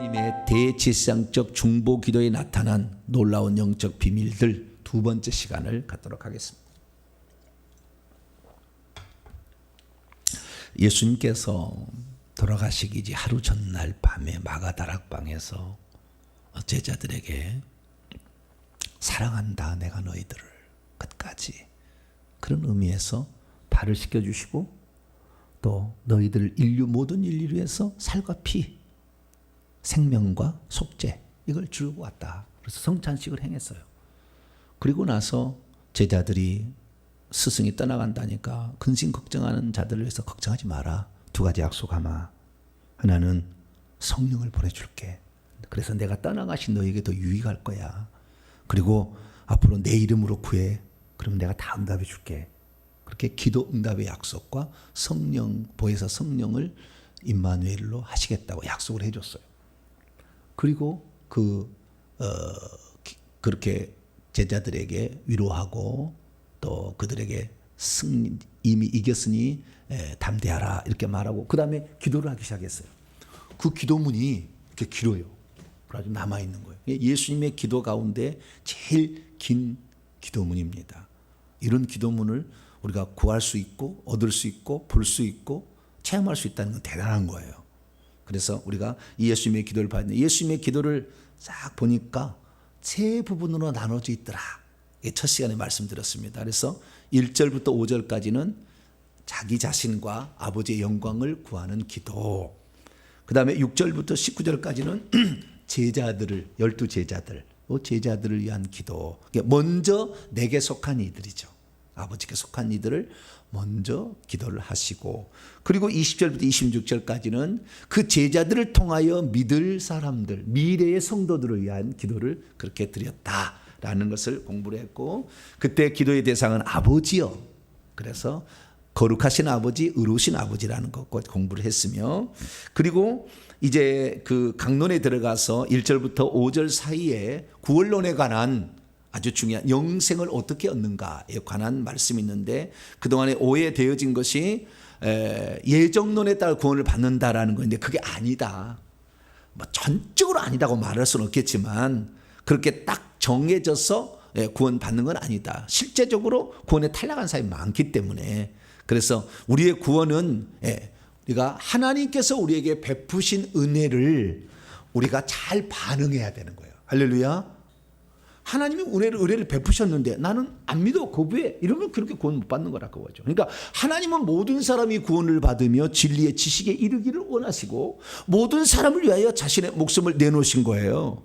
예수님의 대제사장적 중보 기도에 나타난 놀라운 영적 비밀들 두 번째 시간을 갖도록 하겠습니다. 예수님께서 돌아가시기 하루 전날 밤에 마가다락방에서 제자들에게 사랑한다 내가 너희들을 끝까지, 그런 의미에서 발을 씻겨주시고 또 너희들 모든 인류를 위해서 살과 피, 생명과 속죄 이걸 주고 왔다. 그래서 성찬식을 행했어요. 그리고 나서 제자들이 스승이 떠나간다니까 근심 걱정하는 자들을 위해서 걱정하지 마라. 두 가지 약속하마. 하나는 성령을 보내줄게. 그래서 내가 떠나가신 너에게 더 유익할 거야. 그리고 앞으로 내 이름으로 구해. 그러면 내가 다 응답해 줄게. 그렇게 기도 응답의 약속과 성령, 보혜사 성령을 임마누엘로 하시겠다고 약속을 해줬어요. 그리고 그렇게 제자들에게 위로하고 또 그들에게 이미 이겼으니 담대하라 이렇게 말하고 그 다음에 기도를 하기 시작했어요. 그 기도문이 이렇게 길어요. 아주 남아있는 거예요. 예수님의 기도 가운데 제일 긴 기도문입니다. 이런 기도문을 우리가 구할 수 있고 얻을 수 있고 볼 수 있고 체험할 수 있다는 건 대단한 거예요. 그래서 우리가 이 예수님의 기도를 봤는데 예수님의 기도를 싹 보니까 세 부분으로 나눠져 있더라. 첫 시간에 말씀드렸습니다. 그래서 1절부터 5절까지는 자기 자신과 아버지의 영광을 구하는 기도. 그 다음에 6절부터 19절까지는 제자들을, 12제자들, 제자들을 위한 기도. 먼저 내게 속한 이들이죠. 아버지께 속한 이들을 먼저 기도를 하시고, 그리고 20절부터 26절까지는 그 제자들을 통하여 믿을 사람들, 미래의 성도들을 위한 기도를 그렇게 드렸다라는 것을 공부를 했고, 그때 기도의 대상은 아버지요. 그래서 거룩하신 아버지, 의로우신 아버지라는 것과 공부를 했으며, 그리고 이제 그 강론에 들어가서 1절부터 5절 사이에 구원론에 관한 아주 중요한 영생을 어떻게 얻는가에 관한 말씀이 있는데, 그동안에 오해되어진 것이 예정론에 따라 구원을 받는다라는 건데 그게 아니다. 뭐 전적으로 아니다고 말할 수는 없겠지만 그렇게 딱 정해져서 구원 받는 건 아니다. 실제적으로 구원에 탈락한 사람이 많기 때문에, 그래서 우리의 구원은 우리가 하나님께서 우리에게 베푸신 은혜를 우리가 잘 반응해야 되는 거예요. 할렐루야. 하나님이 은혜를 베푸셨는데 나는 안 믿어, 거부해, 이러면 그렇게 구원 못 받는 거라고 하죠. 그러니까 하나님은 모든 사람이 구원을 받으며 진리의 지식에 이르기를 원하시고 모든 사람을 위하여 자신의 목숨을 내놓으신 거예요.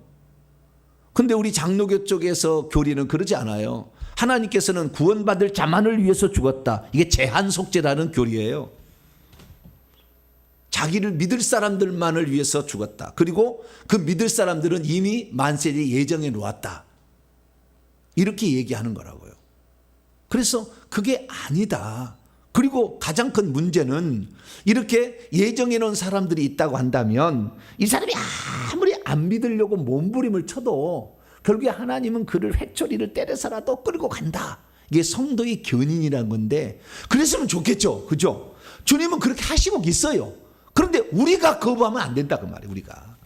근데 우리 장로교 쪽에서 교리는 그러지 않아요. 하나님께서는 구원받을 자만을 위해서 죽었다. 이게 제한속죄라는 교리예요. 자기를 믿을 사람들만을 위해서 죽었다. 그리고 그 믿을 사람들은 이미 만세에 예정해 놓았다. 이렇게 얘기하는 거라고요. 그래서 그게 아니다. 그리고 가장 큰 문제는 이렇게 예정해 놓은 사람들이 있다고 한다면 이 사람이 아무리 안 믿으려고 몸부림을 쳐도 결국에 하나님은 그를 회초리를 때려서라도 끌고 간다. 이게 성도의 견인이라는 건데, 그랬으면 좋겠죠. 그죠? 주님은 그렇게 하시고 있어요. 그런데 우리가 거부하면 안 된다 그 말이에요. 우리가.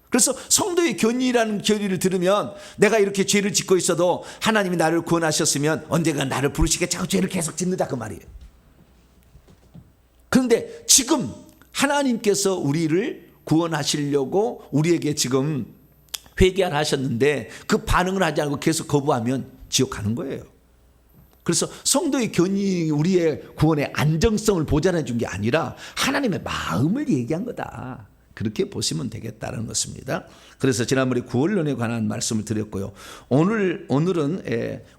그래서 성도의 견인이라는 교리를 들으면 내가 이렇게 죄를 짓고 있어도 하나님이 나를 구원하셨으면 언젠가 나를 부르시겠지, 죄를 계속 짓는다 그 말이에요. 그런데 지금 하나님께서 우리를 구원하시려고 우리에게 지금 회개하라 하셨는데 그 반응을 하지 않고 계속 거부하면 지옥 가는 거예요. 그래서 성도의 견인이 우리의 구원의 안정성을 보장해 준 게 아니라 하나님의 마음을 얘기한 거다. 그렇게 보시면 되겠다는 것입니다. 그래서 지난번에 구원론에 관한 말씀을 드렸고요. 오늘은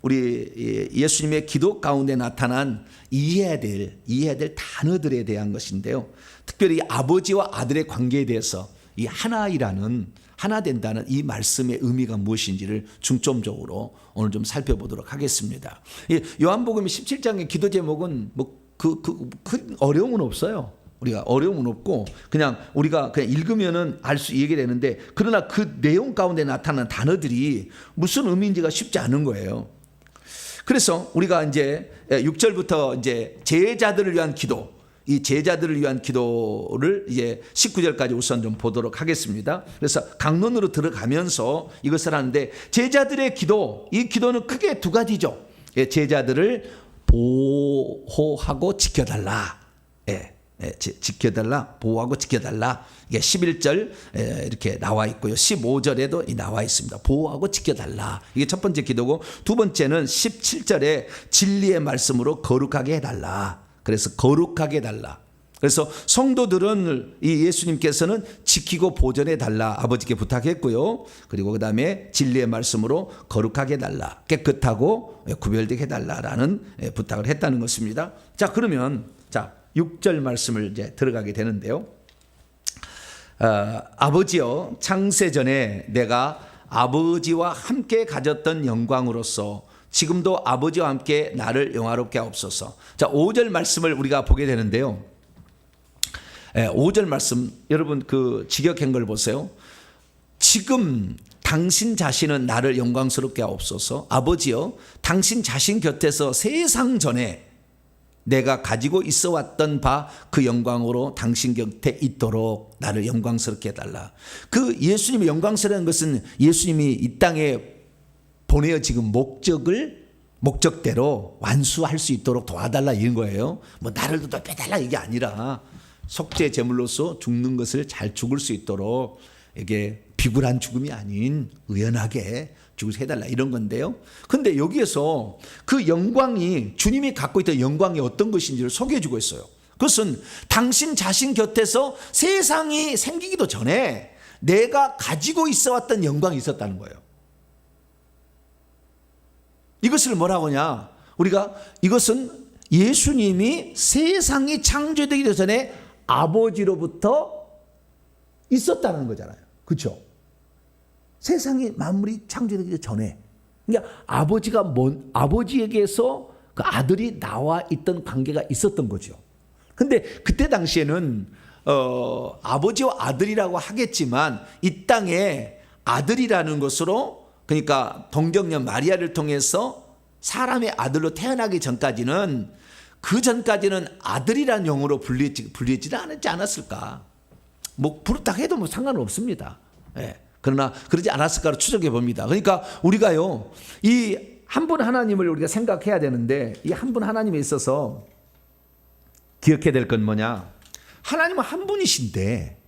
우리 예수님의 기도 가운데 나타난 이해해야 될 단어들에 대한 것인데요. 특별히 아버지와 아들의 관계에 대해서 이 하나 된다는 이 말씀의 의미가 무엇인지를 중점적으로 오늘 좀 살펴보도록 하겠습니다. 요한복음 17장의 기도 제목은 큰 어려움은 없어요. 우리가 어려움은 없고 우리가 그냥 읽으면은 알 수 있게 되는데, 그러나 그 내용 가운데 나타나는 단어들이 무슨 의미인지가 쉽지 않은 거예요. 그래서 우리가 이제 6절부터 이제 제자들을 위한 기도, 이 제자들을 위한 기도를 이제 19절까지 우선 좀 보도록 하겠습니다. 그래서 강론으로 들어가면서 이것을 하는데, 제자들의 기도, 이 기도는 크게 두 가지죠. 제자들을 보호하고 지켜달라. 지켜달라, 보호하고 지켜달라. 이게 11절 이렇게 나와 있고요. 15절에도 나와 있습니다. 보호하고 지켜달라. 이게 첫 번째 기도고, 두 번째는 17절에 진리의 말씀으로 거룩하게 해달라. 그래서 거룩하게 해달라. 그래서 성도들은 이 예수님께서는 지키고 보존해 달라 아버지께 부탁했고요. 그리고 그 다음에 진리의 말씀으로 거룩하게 해달라, 깨끗하고 구별되게 해달라라는 부탁을 했다는 것입니다. 자, 그러면 6절 말씀을 이제 들어가게 되는데요. 아버지여, 창세전에 내가 아버지와 함께 가졌던 영광으로서 지금도 아버지와 함께 나를 영화롭게 하옵소서. 자, 5절 말씀을 우리가 보게 되는데요. 5절 말씀, 여러분 그 직역한 걸 보세요. 지금 당신 자신은 나를 영광스럽게 하옵소서. 아버지여, 당신 자신 곁에서 세상 전에 내가 가지고 있어 왔던 바 그 영광으로 당신 곁에 있도록 나를 영광스럽게 해달라. 그 예수님이 영광스러운 것은 예수님이 이 땅에 보내어 지금 목적대로 완수할 수 있도록 도와달라 이런 거예요. 뭐 나를 더 빼달라 이게 아니라 속죄 제물로서 죽는 것을 잘 죽을 수 있도록 이게 비굴한 죽음이 아닌 의연하게 죽을 해달라 이런 건데요. 근데 여기에서 그 영광이, 주님이 갖고 있던 영광이 어떤 것인지를 소개해 주고 있어요. 그것은 당신 자신 곁에서 세상이 생기기도 전에 내가 가지고 있어 왔던 영광이 있었다는 거예요. 이것을 뭐라고 하냐, 우리가 이것은 예수님이 세상이 창조되기 전에 아버지로부터 있었다는 거잖아요. 그렇죠? 세상이 만물이 창조되기 전에, 그러니까 아버지에게서 그 아들이 나와 있던 관계가 있었던 거죠. 근데 그때 당시에는 아버지와 아들이라고 하겠지만 이 땅에 아들이라는 것으로, 그러니까 동정녀 마리아를 통해서 사람의 아들로 태어나기 전까지는, 그 전까지는 아들이라는 용어로 불리지는 않지 않았을까. 뭐 부르다 해도 뭐 상관은 없습니다. 그러나 그러지 않았을까로 추정해 봅니다. 그러니까 우리가요, 이 한 분 하나님을 우리가 생각해야 되는데, 이 한 분 하나님에 있어서 기억해야 될 건 뭐냐, 하나님은 한 분이신데,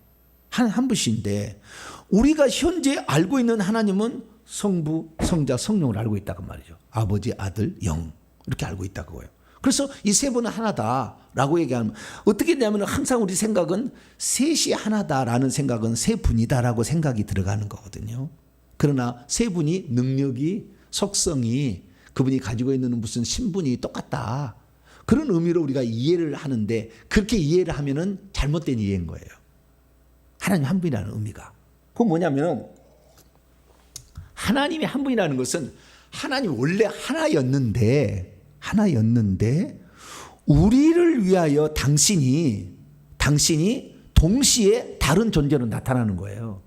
한 분이신데 우리가 현재 알고 있는 하나님은 성부, 성자, 성령을 알고 있다고 말이죠. 아버지, 아들, 영, 이렇게 알고 있다고 거예요. 그래서 이 세 분은 하나다라고 얘기하면 어떻게 되냐면, 항상 우리 생각은 셋이 하나다라는 생각은 세 분이다라고 생각이 들어가는 거거든요. 그러나 세 분이 능력이, 속성이, 그분이 가지고 있는 무슨 신분이 똑같다, 그런 의미로 우리가 이해를 하는데, 그렇게 이해를 하면은 잘못된 이해인 거예요. 하나님 한 분이라는 의미가. 그건 뭐냐면, 하나님이 한 분이라는 것은 하나님 원래 하나였는데 우리를 위하여 당신이 동시에 다른 존재로 나타나는 거예요.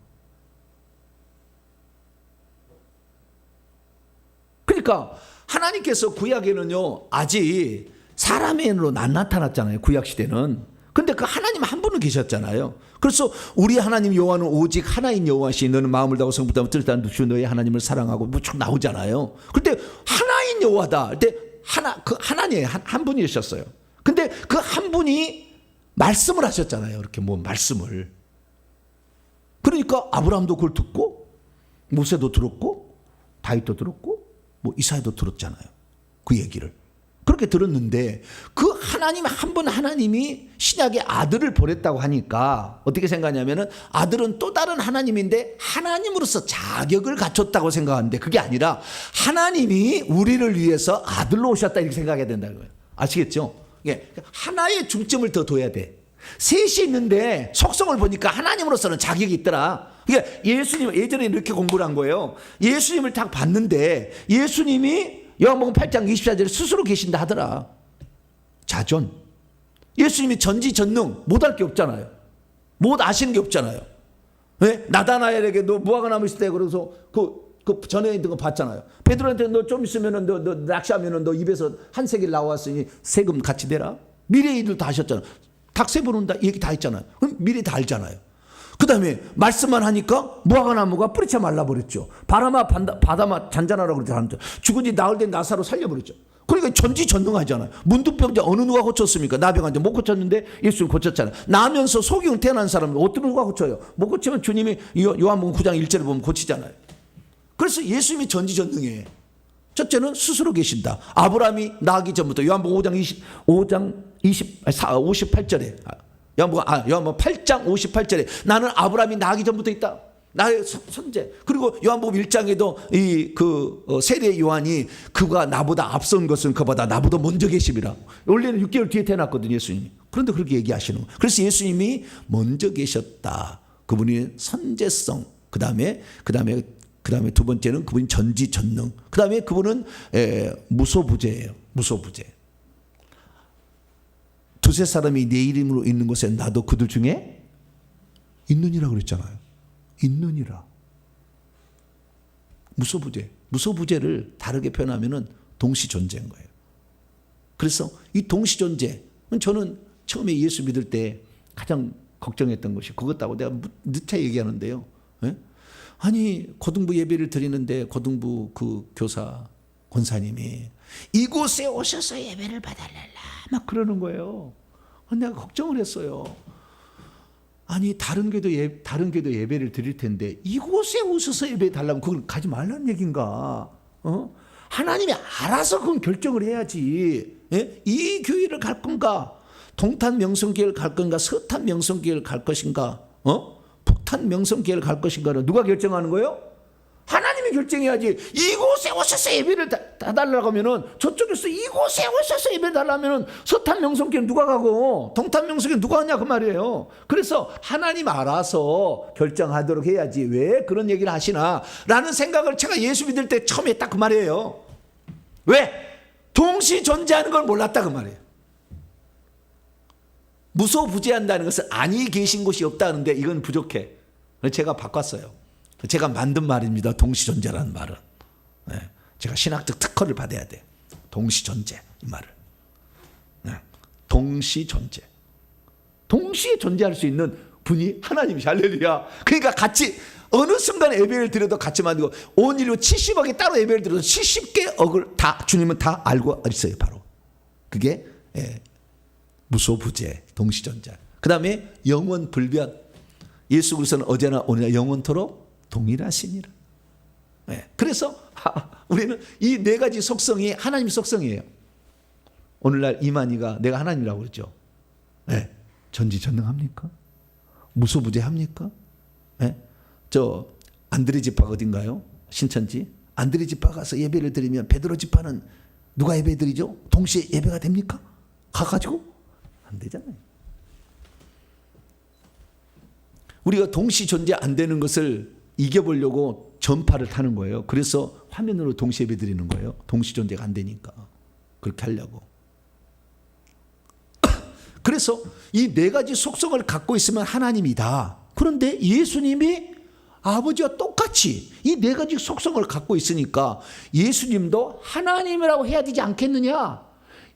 그러니까 하나님께서 구약에는요, 아직 사람으로 안 나타났잖아요. 구약 시대는. 근데 그 하나님 한 분은 계셨잖아요. 그래서 우리 하나님 여호와는 오직 하나인 여호와시, 너는 마음을 다하고 성품을 다하고 뜻을 다하는 주 너의 하나님을 사랑하고 뭐 쭉 나오잖아요. 근데 하나인 여호와다. 그때 그 하나님 한 분이셨어요. 근데 그 한 분이 말씀을 하셨잖아요. 이렇게 뭐 말씀을. 그러니까 아브라함도 그걸 듣고, 모세도 들었고, 다윗도 들었고, 뭐 이사야도 들었잖아요. 그 얘기를. 그렇게 들었는데, 그 하나님 한 분 하나님이 신약에 아들을 보냈다고 하니까 어떻게 생각하냐면은, 아들은 또 다른 하나님인데 하나님으로서 자격을 갖췄다고 생각하는데, 그게 아니라 하나님이 우리를 위해서 아들로 오셨다 이렇게 생각해야 된다는 거예요. 아시겠죠? 하나의 중점을 더 둬야 돼. 셋이 있는데 속성을 보니까 하나님으로서는 자격이 있더라. 그러니까 예수님, 예전에 이렇게 공부를 한 거예요. 예수님을 딱 봤는데 예수님이 요한복음 8장 24절에 스스로 계신다 하더라. 자존. 예수님이 전지전능, 못할 게 없잖아요. 못 아시는 게 없잖아요. 왜? 나다나엘에게 너 무화과 나무 있을 때 그래서 그 전에 있는 거 봤잖아요. 베드로한테 너 좀 있으면은 너 낚시하면은 너 입에서 한 세겔 나왔으니 세금 같이 내라. 미래 일을 다 하셨잖아요. 닭새 부른다 얘기 다 했잖아요. 그럼 미리 다 알잖아요. 그 다음에 말씀만 하니까 무화과나무가 뿌리채 말라버렸죠. 바람아 바다마 잔잔하라고 그러지. 죽은 지 나흘 된 나사로 살려버렸죠. 그러니까 전지전능하잖아요. 문둥병자 어느 누가 고쳤습니까? 나병한테 못 고쳤는데 예수님 고쳤잖아요. 나면서 소경 태어난 사람은 어떤 누가 고쳐요? 못 고치면 주님이 요한복음 9장 1절에 보면 고치잖아요. 그래서 예수님이 전지전능해. 첫째는 스스로 계신다. 아브라함이 나기 전부터 요한복음 58절에 요한복음 8장 58절에 나는 아브라함이 나기 전부터 있다. 나의 선제. 그리고 요한복음 1장에도 세례 요한이 그가 나보다 앞선 것은 그보다 나보다 먼저 계심이라. 원래는 6개월 뒤에 태어났거든요, 예수님이. 그런데 그렇게 얘기하시는 거예요. 그래서 예수님이 먼저 계셨다. 그분이 선제성. 그다음에 두 번째는 그분이 전지전능. 그다음에 그분은 무소부재예요. 무소부재. 두세 사람이 내 이름으로 있는 곳에 나도 그들 중에 있느니라 그랬잖아요. 있느니라. 무소부재. 무소부재를 다르게 표현하면은 동시존재인 거예요. 그래서 이 동시존재, 저는 처음에 예수 믿을 때 가장 걱정했던 것이 그것다고 내가 늦게 얘기하는데요. 예? 아니 고등부 예배를 드리는데 고등부 그 교사 권사님이 이곳에 오셔서 예배를 받아달라 막 그러는 거예요. 내가 걱정을 했어요. 아니 다른 교도 예배를 드릴 텐데 이곳에 오셔서 예배 달라면 그걸 가지 말라는 얘기인가? 하나님이 알아서 그건 결정을 해야지. 예? 이 교회를 갈 건가? 동탄 명성교회를 갈 건가? 서탄 명성교회를 갈 것인가? 북탄 명성교회를 갈 것인가를 누가 결정하는 거예요? 하나님이 결정해야지. 이곳에 오셔서 예배를 달라고 하면은 저쪽에서 이곳에 오셔서 예배를 달라면은 서탄 명성교회 누가 가고 동탄 명성교회 누가 가냐 그 말이에요. 그래서 하나님 알아서 결정하도록 해야지 왜 그런 얘기를 하시나 라는 생각을 제가 예수 믿을 때 처음에 했다 그 말이에요. 왜? 동시 존재하는 걸 몰랐다 그 말이에요. 무소부재한다는 것은 아니 계신 곳이 없다는데 이건 부족해. 제가 바꿨어요. 제가 만든 말입니다. 동시존재라는 말은. 네. 제가 신학적 특허를 받아야 돼. 동시존재 이 말을. 네. 동시존재. 동시에 존재할 수 있는 분이 하나님이시. 할렐루야. 그러니까 같이 어느 순간 예배를 드려도 같이 만들고 온 인류 70억이 따로 예배를 드려도 70개 억을 다 주님은 다 알고 있어요. 바로. 그게 무소부재 동시존재. 그 다음에 영원불변. 예수 그리스도는 어제나 오늘나 영원토록 동일하시니라. 네. 그래서 우리는 이 네 가지 속성이 하나님 속성이에요. 오늘날 이만희가 내가 하나님이라고 그랬죠. 네. 전지전능합니까? 무소부재합니까? 네. 저 안드레 지파 어딘가요? 신천지. 안드레 지파 가서 예배를 드리면 베드로 지파는 누가 예배 드리죠? 동시에 예배가 됩니까? 가가지고 안 되잖아요. 우리가 동시 존재 안 되는 것을 이겨보려고 전파를 타는 거예요. 그래서 화면으로 동시 예배 드리는 거예요. 동시 존재가 안 되니까. 그렇게 하려고. 그래서 이 네 가지 속성을 갖고 있으면 하나님이다. 그런데 예수님이 아버지와 똑같이 이 네 가지 속성을 갖고 있으니까 예수님도 하나님이라고 해야 되지 않겠느냐.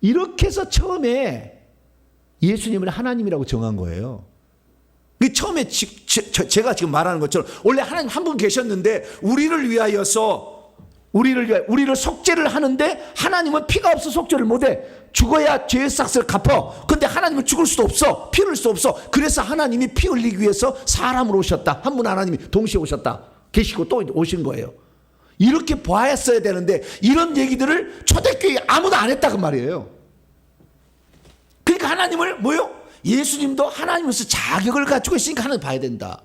이렇게 해서 처음에 예수님을 하나님이라고 정한 거예요. 처음에 제가 지금 말하는 것처럼 원래 하나님 한 분 계셨는데 우리를 속죄를 하는데 하나님은 피가 없어 속죄를 못해. 죽어야 죄의 싹을 갚아. 근데 하나님은 죽을 수도 없어. 피 흘릴 수 없어. 그래서 하나님이 피 흘리기 위해서 사람으로 오셨다. 한 분 하나님이 동시에 오셨다. 계시고 또 오신 거예요. 이렇게 보았어야 되는데 이런 얘기들을 초대교회에 아무도 안 했다 그 말이에요. 그러니까 하나님을 뭐요? 예수님도 하나님으로서 자격을 가지고 있으니까 하나님 봐야 된다.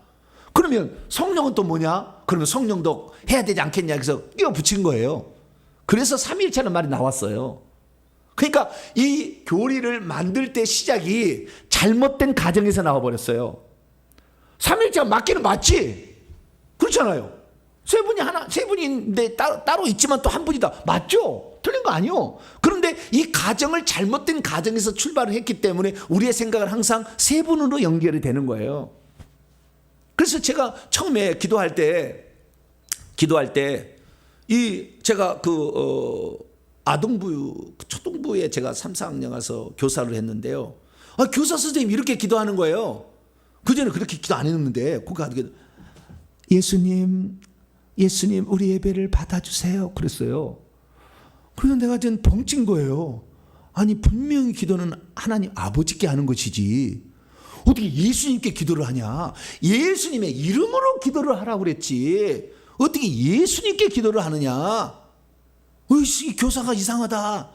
그러면 성령은 또 뭐냐? 그러면 성령도 해야 되지 않겠냐 해서 끼워 붙인 거예요. 그래서 삼위일체라는 말이 나왔어요. 그러니까 이 교리를 만들 때 시작이 잘못된 가정에서 나와버렸어요. 삼위일체가 맞기는 맞지. 그렇잖아요. 세 분인데 따로 있지만 또 한 분이다. 맞죠? 틀린 거 아니요. 그런데 이 가정을 잘못된 가정에서 출발을 했기 때문에 우리의 생각은 항상 세 분으로 연결이 되는 거예요. 그래서 제가 처음에 기도할 때 제가 아동부 초등부에 제가 3, 4학년 가서 교사를 했는데요. 교사 선생님이 이렇게 기도하는 거예요. 그전에 그렇게 기도 안 했는데 예수님 우리 예배를 받아주세요 그랬어요. 그래서 내가 좀 벙찐 거예요. 아니 분명히 기도는 하나님 아버지께 하는 것이지 어떻게 예수님께 기도를 하냐. 예수님의 이름으로 기도를 하라고 그랬지 어떻게 예수님께 기도를 하느냐. 이 교사가 이상하다.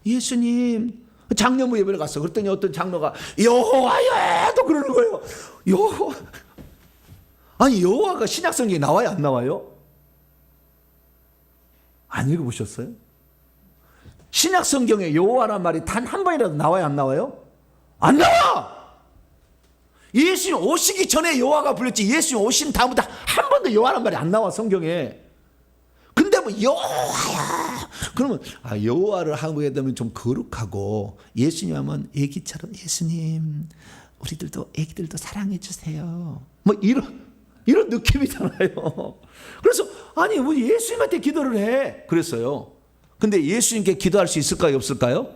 예수님, 장로부 예배를 갔어. 그랬더니 어떤 장로가 여호와여 또 그러는 거예요. 여호와. 아니 여호와가 신약 성경에 나와요 안 나와요? 안 읽어보셨어요? 신약 성경에 여호와란 말이 단 한 번이라도 나와요 안 나와요? 안 나와. 예수님 오시기 전에 여호와가 불렸지 예수님 오신 다음부터 한 번도 여호와란 말이 안 나와 성경에. 근데 뭐 여호와야 그러면 여호와를 하게 되면 좀 거룩하고 예수님 하면 애기처럼 예수님 우리들도 애기들도 사랑해 주세요 뭐 이런 느낌이잖아요. 그래서 아니 우리 예수님한테 기도를 해 그랬어요. 근데 예수님께 기도할 수 있을까요 없을까요?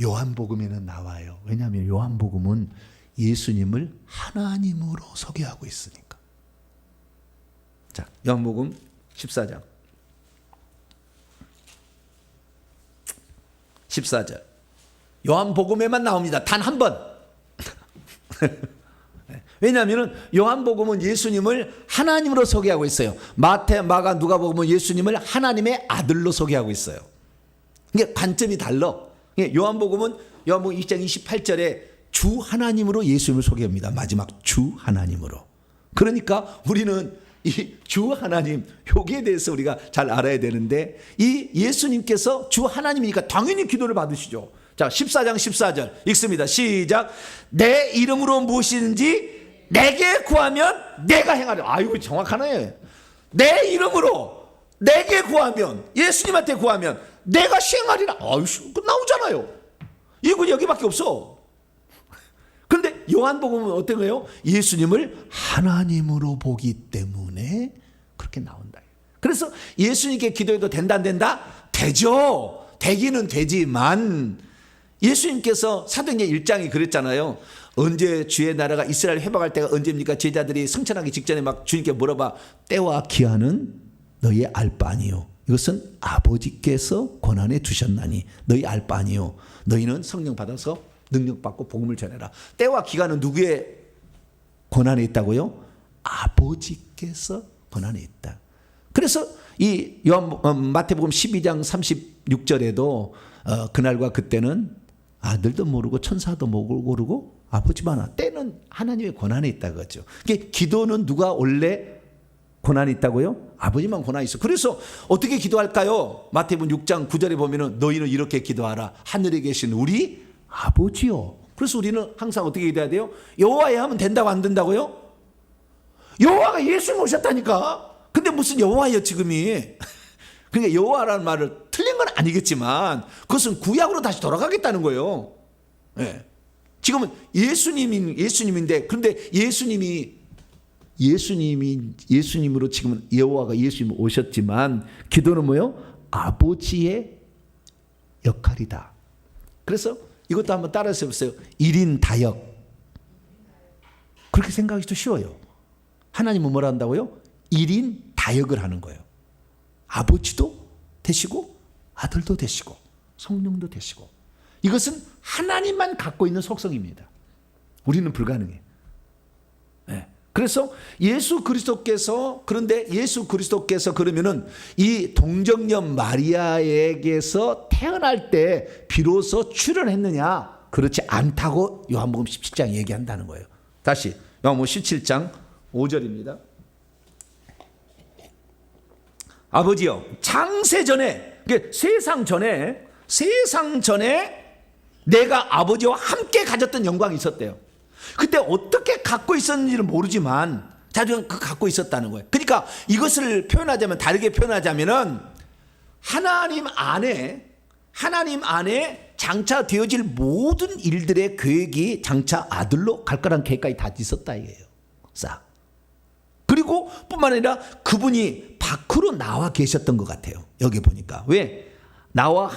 요한복음에는 나와요. 왜냐하면 요한복음은 예수님을 하나님으로 소개하고 있으니까. 자, 요한복음 14장 14절 요한복음에만 나옵니다. 단 한 번. 왜냐하면 요한복음은 예수님을 하나님으로 소개하고 있어요. 마태, 마가, 누가복음은 예수님을 하나님의 아들로 소개하고 있어요. 이게 관점이 달라. 요한복음은 요한복음 2장 28절에 주 하나님으로 예수님을 소개합니다. 마지막 주 하나님으로. 그러니까 우리는 이 주 하나님 여기에 대해서 우리가 잘 알아야 되는데 이 예수님께서 주 하나님이니까 당연히 기도를 받으시죠. 자 14장 14절 읽습니다. 시작. 내 이름으로 무엇이든지 내게 구하면 내가 행하리라. 아이고 정확하네. 내 이름으로 내게 구하면 예수님한테 구하면 내가 시행하리라. 아유 나오잖아요. 이거 여기밖에 없어. 그런데 요한복음은 어떤 거예요? 예수님을 하나님으로 보기 때문에 그렇게 나온다. 그래서 예수님께 기도해도 된다 안 된다? 되죠. 되기는 되지만 예수님께서 사도행전 1장이 그랬잖아요. 언제 주의 나라가 이스라엘 회복할 때가 언제입니까? 제자들이 승천하기 직전에 막 주님께 물어봐. 때와 기한은 너희 알 바 아니요. 이것은 아버지께서 권한에 두셨나니 너희 알 바 아니요. 너희는 성령 받아서 능력 받고 복음을 전해라. 때와 기간은 누구의 권한에 있다고요? 아버지께서 권한에 있다. 그래서 이 마태복음 12장 36절에도 그날과 그때는 아들도 모르고 천사도 모르고 아버지만 때는 하나님의 권한에 있다 그거죠. 기도는 누가 원래 권한이 있다고요? 아버지만 권한이 있어. 그래서 어떻게 기도할까요? 마태복음 6장 9절에 보면은 너희는 이렇게 기도하라. 하늘에 계신 우리 아버지요. 그래서 우리는 항상 어떻게 기도해야 돼요? 여호와에 하면 된다고 안 된다고요? 여호와가 예수님 오셨다니까. 근데 무슨 여호와예요 지금이. 그러니까 여호와라는 말을 틀린 건 아니겠지만 그것은 구약으로 다시 돌아가겠다는 거예요. 네. 지금은 예수님인데 그런데 예수님으로 지금은 여호와가 예수님 오셨지만 기도는 뭐요? 아버지의 역할이다. 그래서 이것도 한번 따라서 해보세요. 1인 다역. 그렇게 생각하기도 쉬워요. 하나님은 뭐라 한다고요? 1인 다역을 하는 거예요. 아버지도 되시고 아들도 되시고 성령도 되시고. 이것은 하나님만 갖고 있는 속성입니다. 우리는 불가능해. 네. 그래서 예수 그리스도께서 그러면은 이 동정녀 마리아에게서 태어날 때 비로소 출현했느냐? 그렇지 않다고 요한복음 17장 얘기한다는 거예요. 다시 요한복음 17장 5절입니다. 아버지여 창세전에 세상 전에 내가 아버지와 함께 가졌던 영광이 있었대요. 그때 어떻게 갖고 있었는지는 모르지만 자주 갖고 있었다는 거예요. 그러니까 이것을 다르게 표현하자면은 하나님 안에 장차 되어질 모든 일들의 계획이 장차 아들로 갈 거란 계획까지 다 있었다 이거예요. 싹. 그리고 뿐만 아니라 그분이 밖으로 나와 계셨던 것 같아요. 여기 보니까. 왜? 나와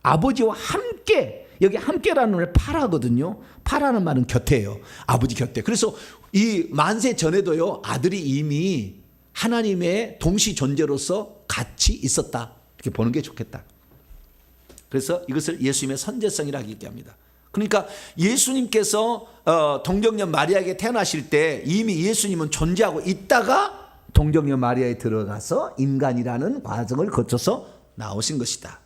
아버지와 함께, 여기 함께라는 말 파라거든요. 파라는 말은 곁에요. 아버지 곁에. 그래서 이 만세 전에도요, 아들이 이미 하나님의 동시 존재로서 같이 있었다. 이렇게 보는 게 좋겠다. 그래서 이것을 예수님의 선제성이라고 얘기합니다. 그러니까 예수님께서 동정녀 마리아에게 태어나실 때 이미 예수님은 존재하고 있다가 동정녀 마리아에 들어가서 인간이라는 과정을 거쳐서 나오신 것이다.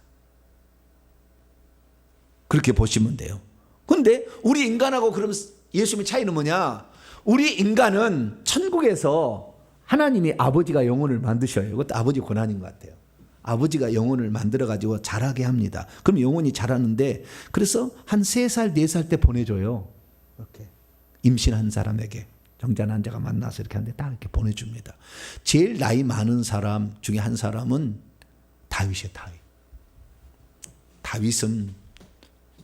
그렇게 보시면 돼요. 그런데 우리 인간하고 그럼 예수님의 차이는 뭐냐? 우리 인간은 천국에서 하나님이 아버지가 영혼을 만드셔요. 이것도 아버지 권한인 것 같아요. 아버지가 영혼을 만들어가지고 자라게 합니다. 그럼 영혼이 자라는데, 그래서 한 3살, 4살 때 보내줘요. 이렇게. 임신한 사람에게. 정자난 자가 만나서 이렇게 하는데 딱 이렇게 보내줍니다. 제일 나이 많은 사람 중에 한 사람은 다윗이에요, 다윗.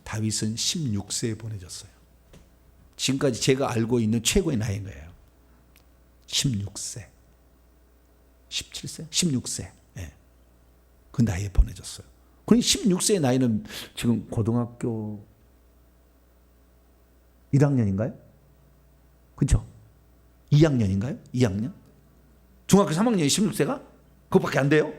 다윗은 16세에 보내졌어요. 지금까지 제가 알고 있는 최고의 나이인 거예요. 16세. 17세? 16세. 예. 그 나이에 보내졌어요. 그럼 16세의 나이는 지금 고등학교 1학년인가요? 그렇죠? 2학년인가요? 2학년? 중학교 3학년이 16세가? 그것밖에 안 돼요?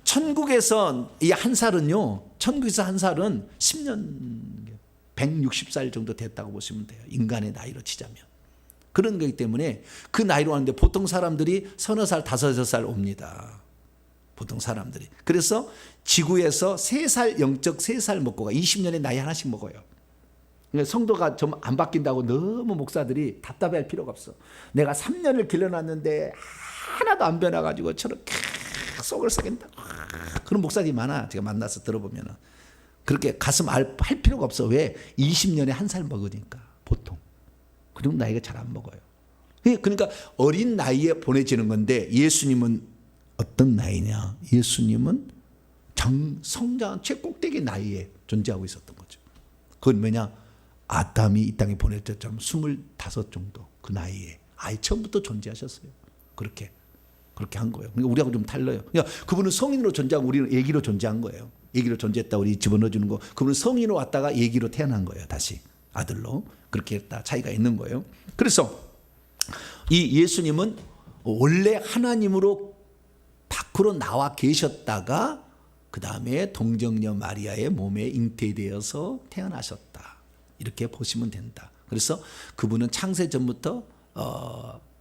천국에서 이 한 살은요, 천국에서 한 살은 10년, 160살 정도 됐다고 보시면 돼요. 인간의 나이로 치자면. 그런 거기 때문에 그 나이로 하는데 보통 사람들이 30살, 5살 옵니다. 보통 사람들이. 그래서 지구에서 3살, 영적 3살 먹고 가. 20년의 나이 하나씩 먹어요. 그러니까 성도가 좀 안 바뀐다고 너무 목사들이 답답해할 필요가 없어. 내가 3년을 길러놨는데 하나도 안 변해가지고 저렇게 속을 썩인다. 그런 목사들이 많아. 제가 만나서 들어보면. 그렇게 가슴 할 필요가 없어. 왜? 20년에 한 살 먹으니까. 보통. 그 정도 나이가 잘 안 먹어요. 그러니까 어린 나이에 보내지는 건데, 예수님은 어떤 나이냐? 예수님은 성장한 최꼭대기 나이에 존재하고 있었던 거죠. 그건 뭐냐? 아담이 이 땅에 보낼 때처럼 25 정도 그 나이에 아예 처음부터 존재하셨어요. 그렇게 한 거예요. 그러니까 우리하고 좀 달라요. 그러니까 그분은 성인으로 존재하고 우리는 애기로 존재한 거예요. 애기로 존재했다 우리 집어넣어 주는 거. 그분은 성인으로 왔다가 애기로 태어난 거예요. 다시 아들로. 그렇게 했다. 차이가 있는 거예요. 그래서 이 예수님은 원래 하나님으로 밖으로 나와 계셨다가 그 다음에 동정녀 마리아의 몸에 잉태되어서 태어나셨다. 이렇게 보시면 된다. 그래서 그분은 창세 전부터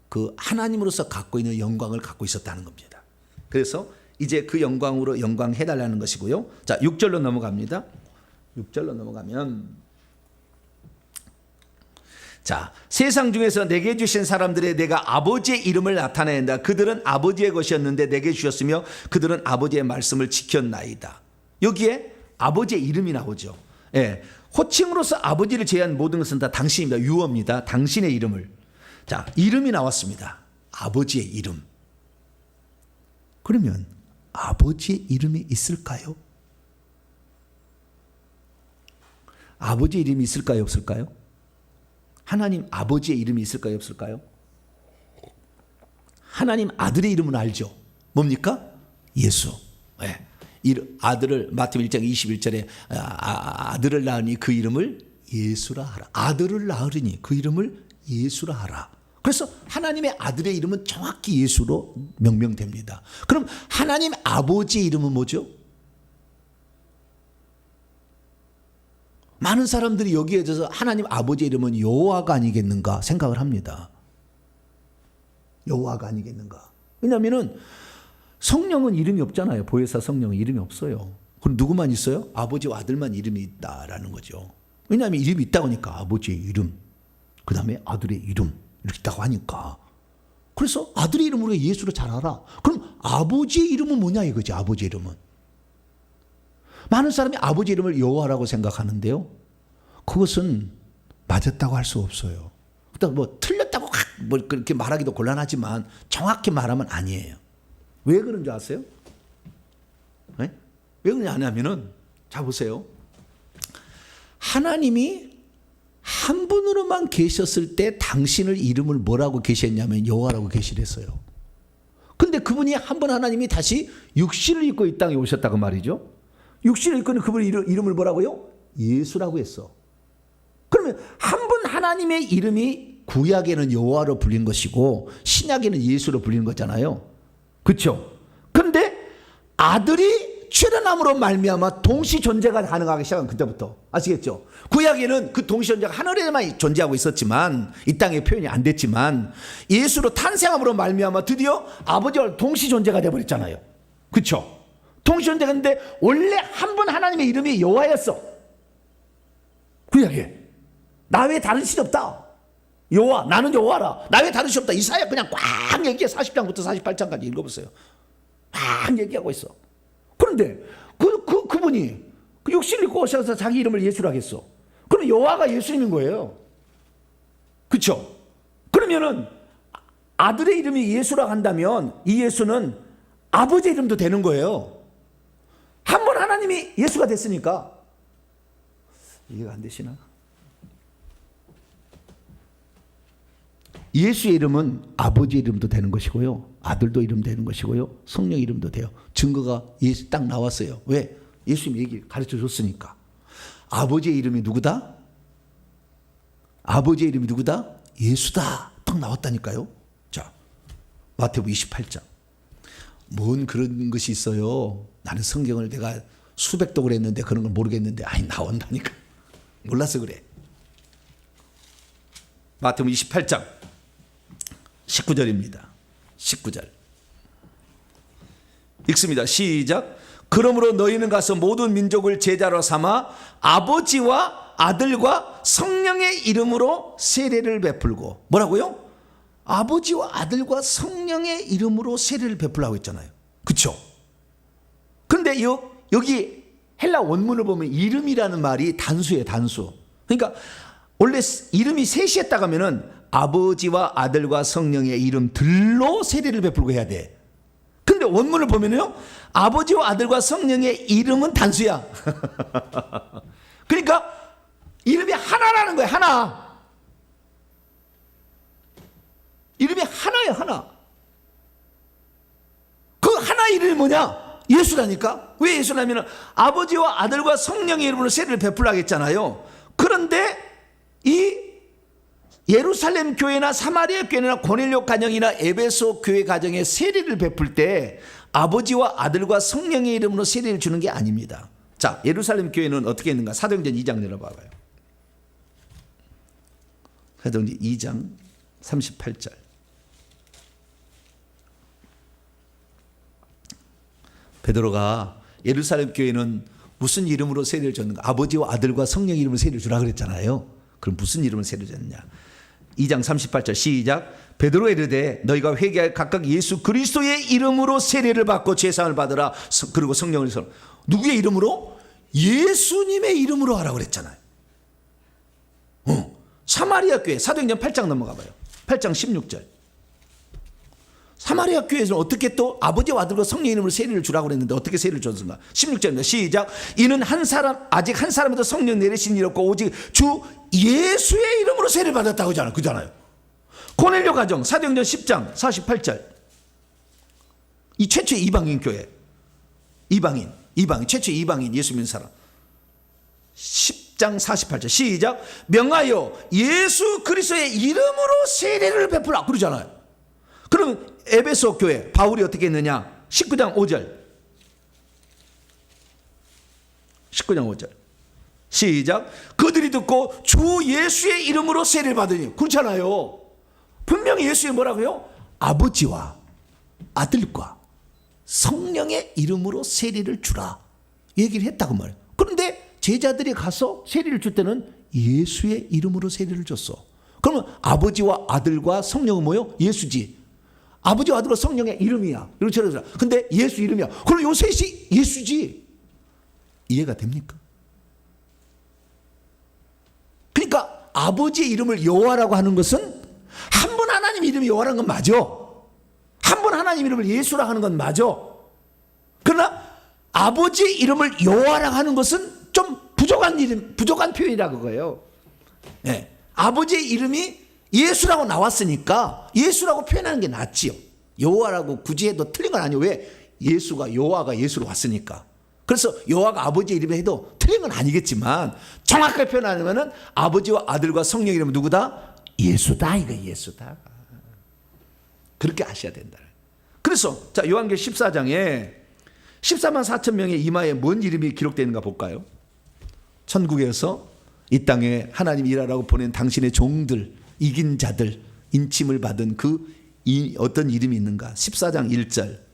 그 하나님으로서 갖고 있는 영광을 갖고 있었다는 겁니다. 그래서 이제 그 영광으로 영광해달라는 것이고요. 자, 6절로 넘어갑니다. 6절로 넘어가면, 자, 세상 중에서 내게 주신 사람들의 내가 아버지의 이름을 나타낸다. 그들은 아버지의 것이었는데 내게 주셨으며 그들은 아버지의 말씀을 지켰나이다. 여기에 아버지의 이름이 나오죠. 예, 호칭으로서 아버지를 제외한 모든 것은 다 당신입니다. 유어입니다. 당신의 이름을. 자, 이름이 나왔습니다. 아버지의 이름. 그러면 아버지의 이름이 있을까요? 아버지의 이름이 있을까요? 없을까요? 하나님 아버지의 이름이 있을까요? 없을까요? 하나님 아들의 이름은 알죠. 뭡니까? 예수. 네. 아들을 마태복음 1장 21절에 아들을 낳으니 그 이름을 예수라 하라. 아들을 낳으니 그 이름을 예수라 하라. 그래서 하나님의 아들의 이름은 정확히 예수로 명명됩니다. 그럼 하나님 아버지의 이름은 뭐죠? 많은 사람들이 여기에 대해서 하나님 아버지의 이름은 여호와가 아니겠는가 생각을 합니다. 여호와가 아니겠는가. 왜냐하면 성령은 이름이 없잖아요. 보혜사 성령은 이름이 없어요. 그럼 누구만 있어요? 아버지와 아들만 이름이 있다라는 거죠. 왜냐하면 이름이 있다고 하니까 아버지의 이름, 그 다음에 아들의 이름 이렇게 있다고 하니까. 그래서 아들의 이름을 우리가 예수로 잘 알아. 그럼 아버지의 이름은 뭐냐 이거지. 아버지의 이름은. 많은 사람이 아버지 이름을 여호와라고 생각하는데요. 그것은 맞았다고 할 수 없어요. 그러니까 뭐 틀렸다고 뭐 그렇게 말하기도 곤란하지만 정확히 말하면 아니에요. 왜 그런 줄 아세요? 네? 왜 그러냐 하면은, 자 보세요. 하나님이 한 분으로만 계셨을 때 당신을 이름을 뭐라고 계셨냐면 여호와라고 계시랬어요. 근데 그분이 한 번 하나님이 다시 육신을 입고 이 땅에 오셨다고 말이죠. 육신을 이끄는 그분의 이름을 뭐라고요? 예수라고 했어. 그러면 한 분 하나님의 이름이 구약에는 여호와로 불린 것이고 신약에는 예수로 불리는 거잖아요. 그렇죠? 그런데 아들이 출현함으로 말미암아 동시 존재가 가능하기 시작한 그때부터. 아시겠죠? 구약에는 그 동시 존재가 하늘에만 존재하고 있었지만 이 땅에 표현이 안 됐지만 예수로 탄생함으로 말미암아 드디어 아버지와 동시 존재가 돼버렸잖아요. 그렇죠? 동시 존재가 있는데 원래 한 분 하나님의 이름이 여호와였어. 구약에 나 외에 다른 신이 없다. 여호와, 나는 여호와라. 나 외에 다른 신이 없다. 이사야 그냥 꽉 얘기해. 40장부터 48장까지 읽어보세요. 막 얘기하고 있어. 그런데 그분이 그 육신을 입고 오셔서 자기 이름을 예수라고 했어. 그럼 여호와가 예수님인 거예요. 그렇죠? 그러면은 아들의 이름이 예수라고 한다면 이 예수는 아버지의 이름도 되는 거예요. 한 번 하나님이 예수가 됐으니까. 이해가 안 되시나? 예수의 이름은 아버지의 이름도 되는 것이고요. 아들도 이름 되는 것이고요. 성령 이름도 돼요. 증거가 예수 딱 나왔어요. 왜? 예수님 얘기 가르쳐 줬으니까. 아버지의 이름이 누구다? 아버지의 이름이 누구다? 예수다. 딱 나왔다니까요. 자, 마태복음 28장. 뭔 그런 것이 있어요. 나는 성경을 내가 수백 독을 했는데 그런 걸 모르겠는데 아니 나온다니까. 몰라서 그래. 마태복음 28장 19절입니다. 19절 읽습니다. 시작. 그러므로 너희는 가서 모든 민족을 제자로 삼아 아버지와 아들과 성령의 이름으로 세례를 베풀고. 뭐라고요? 아버지와 아들과 성령의 이름으로 세례를 베풀라고 했잖아요. 그렇죠? 그런데 여기 헬라 원문을 보면 이름이라는 말이 단수예요. 단수. 그러니까 원래 이름이 셋이었다고 하면은 아버지와 아들과 성령의 이름들로 세례를 베풀고 해야 돼. 근데 원문을 보면요, 아버지와 아들과 성령의 이름은 단수야. 그러니까 이름이 하나라는 거야. 하나. 이름이 하나야. 하나. 그 하나 이름이 뭐냐? 예수라니까. 왜 예수라면 아버지와 아들과 성령의 이름으로 세례를 베풀라고 했잖아요. 그런데 이 예루살렘 교회나 사마리아 교회나 고넬료 가정이나 에베소 교회 가정에 세례를 베풀 때 아버지와 아들과 성령의 이름으로 세례를 주는 게 아닙니다. 자, 예루살렘 교회는 어떻게 했는가? 사도행전 2장 열어봐봐요. 사도행전 2장 38절. 베드로가 예루살렘 교회는 무슨 이름으로 세례를 줬는가? 아버지와 아들과 성령 이름으로 세례를 주라 그랬잖아요. 그럼 무슨 이름으로 세례를 줬느냐? 2장 38절 시작. 베드로가 이르되 너희가 회개하여 각각 예수 그리스도의 이름으로 세례를 받고 제사함을 받으라. 그리고 성령을 써. 누구의 이름으로? 예수님의 이름으로 하라고 그랬잖아요. 사마리아 교회 사도행전 8장 넘어가 봐요. 8장 16절. 사마리아 교회에서는 어떻게 또 아버지와 아들과 성령 이름으로 세례를 주라고 그랬는데 어떻게 세례를 줬는가? 16절입니다. 시작. 이는 아직 한 사람에도 성령 내리신 일 없고 오직 주 예수의 이름으로 세례를 받았다고 하잖아요. 그잖아요. 고넬료 가정 사도행전 10장 48절. 이 최초의 이방인 교회. 이방인 최초의 이방인 예수 믿는 사람. 10장 48절 시작. 명하여 예수 그리스도의 이름으로 세례를 베풀라 그러잖아요. 그럼 에베소 교회 바울이 어떻게 했느냐? 19장 5절. 19장 5절. 시작. 그들이 듣고 주 예수의 이름으로 세례를 받으니. 그렇잖아요. 분명히 예수의 뭐라고요? 아버지와 아들과 성령의 이름으로 세례를 주라. 얘기를 했다고 말해요. 그런데 제자들이 가서 세례를 줄 때는 예수의 이름으로 세례를 줬어. 그러면 아버지와 아들과 성령은 뭐요? 예수지. 아버지와 아들과 성령의 이름이야. 이렇게 근데 예수 이름이야. 그럼 요 셋이 예수지. 이해가 됩니까? 그러니까 아버지의 이름을 여호와라고 하는 것은 한 분 하나님 이름이 여호와라는 건 맞아. 한 분 하나님 이름을 예수라고 하는 건 맞아. 그러나 아버지의 이름을 여호와라고 하는 것은 좀 부족한 표현이라고 그거예요. 네. 아버지의 이름이 예수라고 나왔으니까 예수라고 표현하는 게 낫지요. 여호와라고 굳이 해도 틀린 건 아니에요. 왜? 예수가 여호와가 예수로 왔으니까. 그래서 여호와가 아버지의 이름을 해도 틀린 건 아니겠지만 정확하게 표현하면은 아버지와 아들과 성령 이름은 누구다? 예수다. 이거 예수다. 그렇게 아셔야 된다. 그래서 자 요한계시록 14장에 14만 4천 명의 이마에 뭔 이름이 기록되어 있는가 볼까요? 천국에서 이 땅에 하나님 일하라고 보낸 당신의 종들, 이긴 자들, 인침을 받은 어떤 이름이 있는가? 14장 1절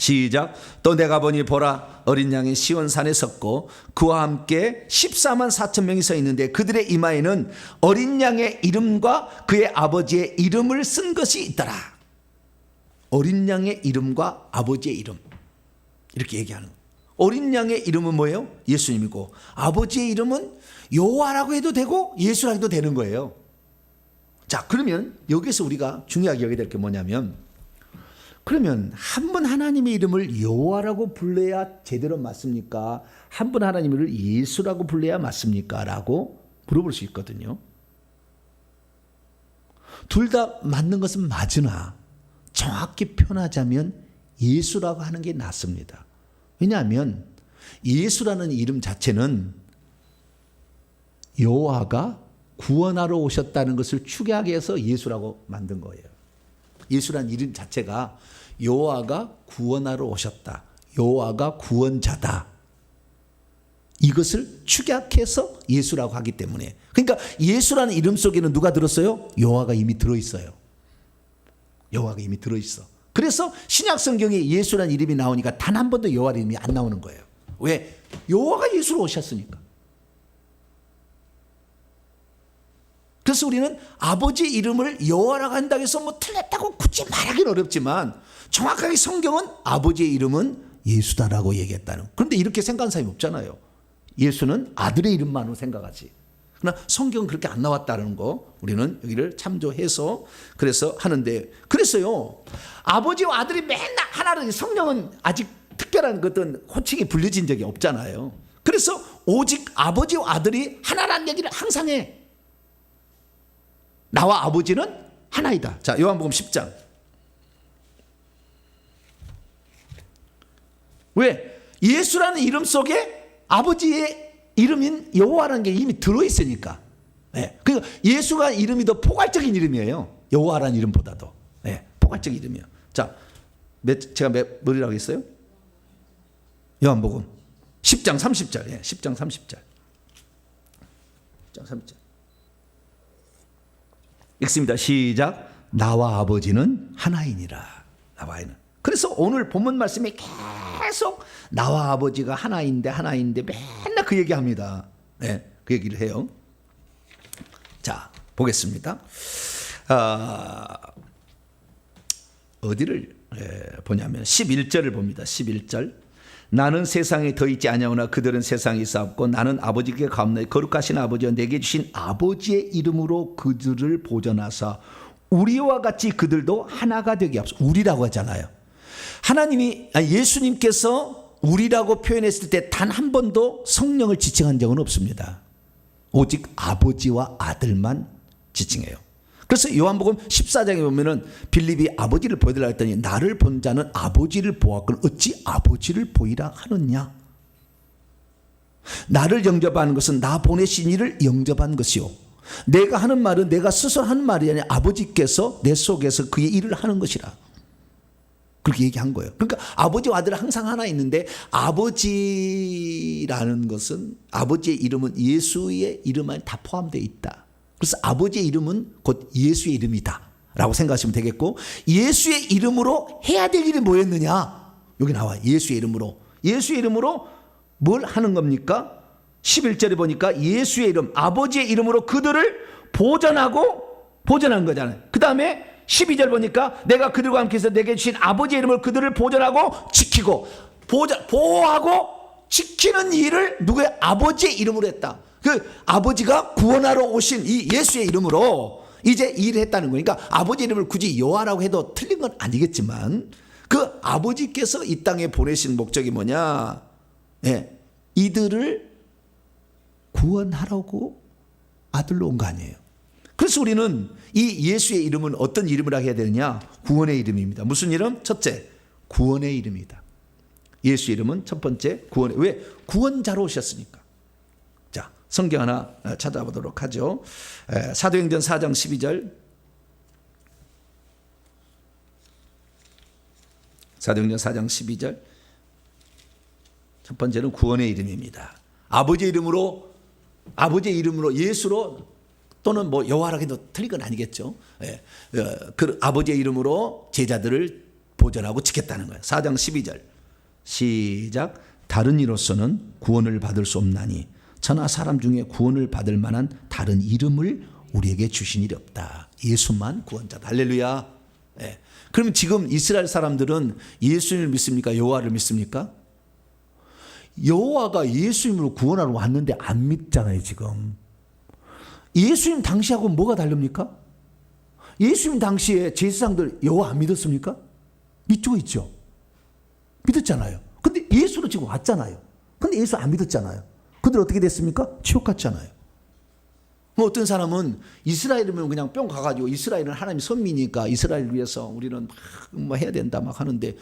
시작. 또 내가 보니 보라 어린 양이 시온산에 섰고 그와 함께 14만 4천 명이 서 있는데 그들의 이마에는 어린 양의 이름과 그의 아버지의 이름을 쓴 것이 있더라. 어린 양의 이름과 아버지의 이름 이렇게 얘기하는 거예요. 어린 양의 이름은 뭐예요? 예수님이고 아버지의 이름은 여호와라고 해도 되고 예수라고 해도 되는 거예요. 자, 그러면 여기서 우리가 중요하게 여겨야 될 게 뭐냐면 그러면 한 분 하나님의 이름을 여호와라고 불러야 제대로 맞습니까? 한 분 하나님의 이름을 예수라고 불러야 맞습니까? 라고 물어볼 수 있거든요. 둘 다 맞는 것은 맞으나 정확히 표현하자면 예수라고 하는 게 낫습니다. 왜냐하면 예수라는 이름 자체는 여호와가 구원하러 오셨다는 것을 추구하기 위해서 예수라고 만든 거예요. 예수라는 이름 자체가 여호와가 구원하러 오셨다. 여호와가 구원자다. 이것을 축약해서 예수라고 하기 때문에 그러니까 예수라는 이름 속에는 누가 들었어요? 여호와가 이미 들어있어요. 여호와가 이미 들어있어. 그래서 신약 성경에 예수라는 이름이 나오니까 단 한 번도 여호와 이름이 안 나오는 거예요. 왜? 여호와가 예수로 오셨으니까. 그래서 우리는 아버지 이름을 여호와라고 한다고 해서 뭐 틀렸다고 굳이 말하기는 어렵지만 정확하게 성경은 아버지의 이름은 예수다라고 얘기했다는. 그런데 이렇게 생각하는 사람이 없잖아요. 예수는 아들의 이름만으로 생각하지. 그러나 성경은 그렇게 안 나왔다는 거 우리는 여기를 참조해서 그래서 하는데 그래서요 아버지와 아들이 맨날 하나는 성령은 아직 특별한 어떤 호칭이 불려진 적이 없잖아요. 그래서 오직 아버지와 아들이 하나라는 얘기를 항상 해. 나와 아버지는 하나이다. 자, 요한복음 10장. 왜? 예수라는 이름 속에 아버지의 이름인 여호와라는 게 이미 들어있으니까. 네. 그러니까 예수가 이름이 더 포괄적인 이름이에요. 여호와라는 이름보다도. 네. 포괄적인 이름이에요. 자, 제가 뭐라고 했어요? 요한복음 10장 30절. 예, 10장 30절. 10장 30절. 읽습니다. 시작. 나와 아버지는 하나이니라. 나와 하나. 그래서 오늘 본문 말씀이 계속 나와 아버지가 하나인데 맨날 그 얘기합니다. 네, 그 얘기를 해요. 자, 보겠습니다. 어디를 보냐면 11절을 봅니다. 11절. 나는 세상에 더 있지 아니하오나 그들은 세상에 있사옵고 나는 아버지께 가옵나니 거룩하신 아버지와 내게 주신 아버지의 이름으로 그들을 보존하사 우리와 같이 그들도 하나가 되게 하옵소서. 우리라고 하잖아요. 하나님이 예수님께서 우리라고 표현했을 때 단 한 번도 성령을 지칭한 적은 없습니다. 오직 아버지와 아들만 지칭해요. 그래서 요한복음 14장에 보면은 빌립이 아버지를 보여달라 했더니 나를 본 자는 아버지를 보았거늘 어찌 아버지를 보이라 하느냐. 나를 영접하는 것은 나 보내신 이를 영접한 것이요 내가 하는 말은 내가 스스로 하는 말이 아니라 아버지께서 내 속에서 그의 일을 하는 것이라. 그렇게 얘기한 거예요. 그러니까 아버지와 아들은 항상 하나 있는데 아버지라는 것은 아버지의 이름은 예수의 이름 안에 다 포함되어 있다. 그래서 아버지의 이름은 곧 예수의 이름이다 라고 생각하시면 되겠고 예수의 이름으로 해야 될 일이 뭐였느냐. 여기 나와 예수의 이름으로. 예수의 이름으로 뭘 하는 겁니까? 11절에 보니까 예수의 이름 아버지의 이름으로 그들을 보존한 거잖아요. 그 다음에 12절 보니까 내가 그들과 함께 해서 내게 주신 아버지의 이름을 그들을 보존하고 지키고 보호하고 지키는 일을 누구의 아버지의 이름으로 했다. 그 아버지가 구원하러 오신 이 예수의 이름으로 이제 일을 했다는 거니까 아버지 이름을 굳이 여호와라고 해도 틀린 건 아니겠지만 그 아버지께서 이 땅에 보내신 목적이 뭐냐. 예, 이들을 구원하라고 아들로 온 거 아니에요. 그래서 우리는 이 예수의 이름은 어떤 이름을 하게 해야 되느냐. 구원의 이름입니다. 무슨 이름? 첫째, 구원의 이름이다. 예수 이름은 첫 번째 구원. 왜? 구원자로 오셨으니까. 자, 성경 하나 찾아보도록 하죠. 사도행전 4장 12절. 사도행전 4장 12절. 첫 번째는 구원의 이름입니다. 아버지의 이름으로 예수로 또는 뭐 여호와라 해도 틀린 건 아니겠죠. 그 아버지의 이름으로 제자들을 보존하고 지켰다는 거예요. 4장 12절 시작. 다른 이로서는 구원을 받을 수 없나니 천하 사람 중에 구원을 받을 만한 다른 이름을 우리에게 주신 일이 없다. 예수만 구원자다. 할렐루야. 그럼 지금 이스라엘 사람들은 예수님을 믿습니까? 여호와를 믿습니까? 여호와가 예수님으로 구원하러 왔는데 안 믿잖아요. 지금 예수님 당시하고 뭐가 다릅니까? 예수님 당시에 제사장들 여호와 안 믿었습니까? 믿고 있죠. 믿었잖아요. 근데 예수로 지금 왔잖아요. 근데 예수 안 믿었잖아요. 그들 어떻게 됐습니까? 지옥 갔잖아요. 어떤 사람은 이스라엘이면 그냥 뿅 가가지고 이스라엘은 하나님의 선민이니까 이스라엘을 위해서 우리는 막 해야 된다 막 하는데,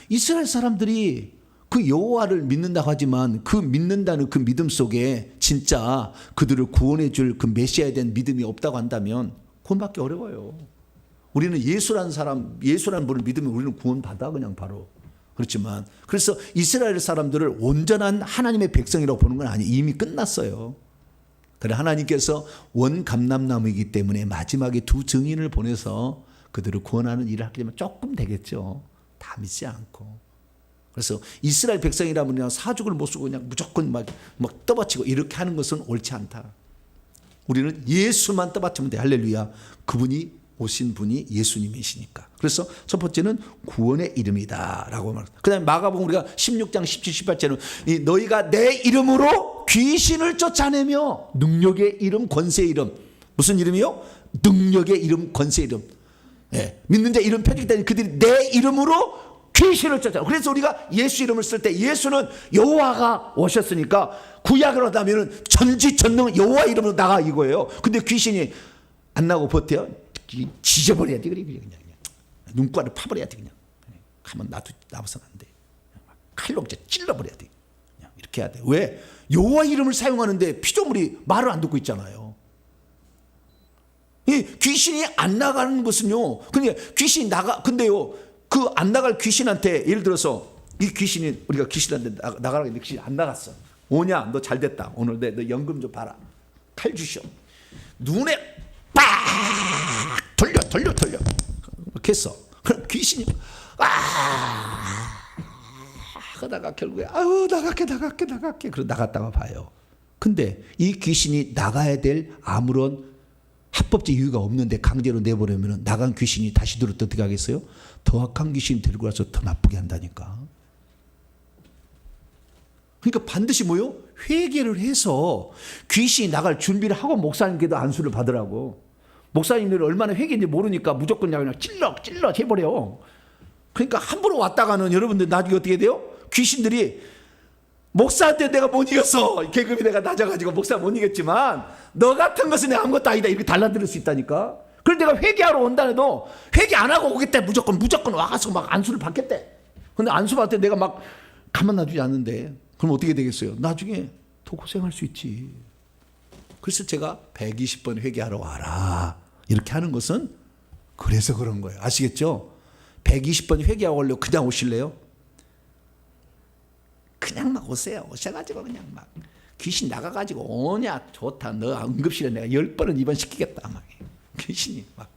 이스라엘 사람들이 그 여호와를 믿는다고 하지만 그 믿는다는 그 믿음 속에 진짜 그들을 구원해 줄 그 메시아에 대한 믿음이 없다고 한다면 구원받기 어려워요. 우리는 예수라는 분을 믿으면 우리는 구원받아 그냥 바로. 그렇지만 그래서 이스라엘 사람들을 온전한 하나님의 백성이라고 보는 건 아니에요. 이미 끝났어요. 그러나 하나님께서 원감람나무이기 때문에 마지막에 두 증인을 보내서 그들을 구원하는 일을 하게 되면 조금 되겠죠. 다 믿지 않고. 그래서 이스라엘 백성이라면 그냥 사죽을 못 쓰고 그냥 무조건 막 떠받치고 이렇게 하는 것은 옳지 않다. 우리는 예수만 떠받치면 돼. 할렐루야. 그분이 오신 분이 예수님이시니까. 그래서 첫 번째는 구원의 이름이다 라고 말합니다. 그 다음에 마가복음 우리가 16장 17, 18절은 너희가 내 이름으로 귀신을 쫓아내며, 능력의 이름, 권세의 이름. 무슨 이름이요? 능력의 이름, 권세의 이름. 믿는 자 이름 펴주겠다니 그들이 내 이름으로 귀신을 쫓아. 그래서 우리가 예수 이름을 쓸 때 예수는 여호와가 오셨으니까 구약으로 하다면 전지전능 여호와 이름으로 나가 이거예요. 근데 귀신이 안 나고 버텨요? 지져버려야 돼. 그냥 눈가를 파버려야 돼. 그냥 가만 놔서는 안 돼. 칼로 찔러버려야 돼. 그냥 이렇게 해야 돼. 왜? 여호와 이름을 사용하는데 피조물이 말을 안 듣고 있잖아요. 이 귀신이 안 나가는 것은요. 그러니까 귀신이 근데요. 그 안 나갈 귀신한테 예를 들어서 이 귀신이 우리가 귀신한테 나가라고 했는데 귀신이 안 나갔어. 오냐? 너 잘 됐다. 오늘 너 연금 좀 봐라. 칼 주시오. 눈에 빡 돌려 이렇게 했어. 그럼 귀신이 하다가 결국에 나갈게 그러고 나갔다가 봐요. 근데 이 귀신이 나가야 될 아무런 합법적 이유가 없는데 강제로 내버리면 나간 귀신이 다시 들어도 어떻게 하겠어요? 더 악한 귀신 들고 와서 더 나쁘게 한다니까. 그러니까 반드시 뭐요? 회개를 해서 귀신이 나갈 준비를 하고 목사님께도 안수를 받으라고. 목사님들이 얼마나 회개인지 모르니까 무조건 그냥 찔러 해버려. 그러니까 함부로 왔다가는 여러분들 나중에 어떻게 돼요? 귀신들이 목사한테 내가 못 이겼어. 계급이 내가 낮아가지고 목사 못 이겼지만 너 같은 것은 내가 아무것도 아니다. 이렇게 달라들 수 있다니까. 그런데 내가 회개하러 온다 해도 회개 안 하고 오겠대. 무조건 와서 막 안수를 받겠대. 근데 안수 받을 때 내가 막 가만 놔두지 않는데 그럼 어떻게 되겠어요? 나중에 더 고생할 수 있지. 그래서 제가 120번 회개하러 와라. 이렇게 하는 것은 그래서 그런 거예요. 아시겠죠? 120번 회개하고 오려고 그냥 오실래요? 그냥 막 오세요. 오셔가지고 그냥 막 귀신 나가가지고 오냐 좋다. 너 응급실에 내가 10번은 입원시키겠다. 막 귀신이 막.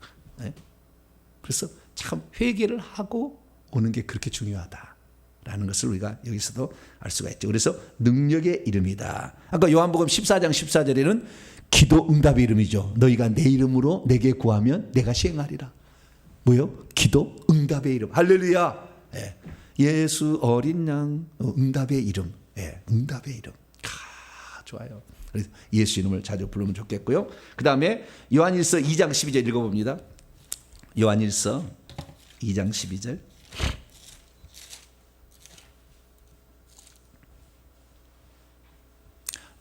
그래서 참 회개를 하고 오는 게 그렇게 중요하다라는 것을 우리가 여기서도 알 수가 있죠. 그래서 능력의 이름이다. 아까 요한복음 14장 14절에는 기도 응답의 이름이죠. 너희가 내 이름으로 내게 구하면 내가 시행하리라. 뭐요? 기도 응답의 이름. 할렐루야. 예수 어린 양 응답의 이름. 응답의 이름. 좋아요. 그래서 예수 이름을 자주 부르면 좋겠고요. 그 다음에 요한일서 2장 12절 읽어봅니다. 요한일서 2장 12절.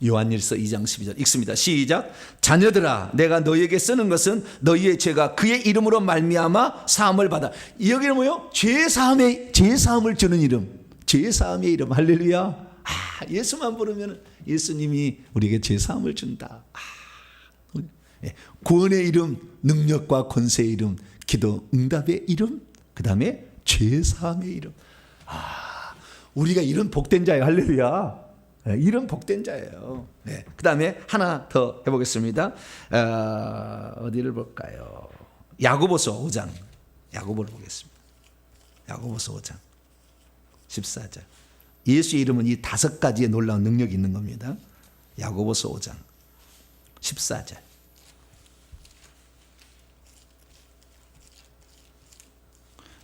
요한일서 2장 12절 읽습니다. 시작. 자녀들아 내가 너희에게 쓰는 것은 너희의 죄가 그의 이름으로 말미암아 사함을 받아. 여기는 뭐요? 죄사함을 주는 이름. 죄사함의 이름. 할렐루야. 예수만 부르면 예수님이 우리에게 죄사함을 준다. 구원의 이름, 능력과 권세의 이름, 기도 응답의 이름, 그 다음에 죄사함의 이름. 우리가 이런 복된 자예요. 할렐루야. 이런 복된 자예요. 그 다음에 하나 더 해보겠습니다. 어디를 볼까요? 야고보서 5장. 야고보를 보겠습니다. 야고보서 5장 14절. 예수의 이름은 이 5가지의 놀라운 능력이 있는 겁니다. 야고보서 5장 14절.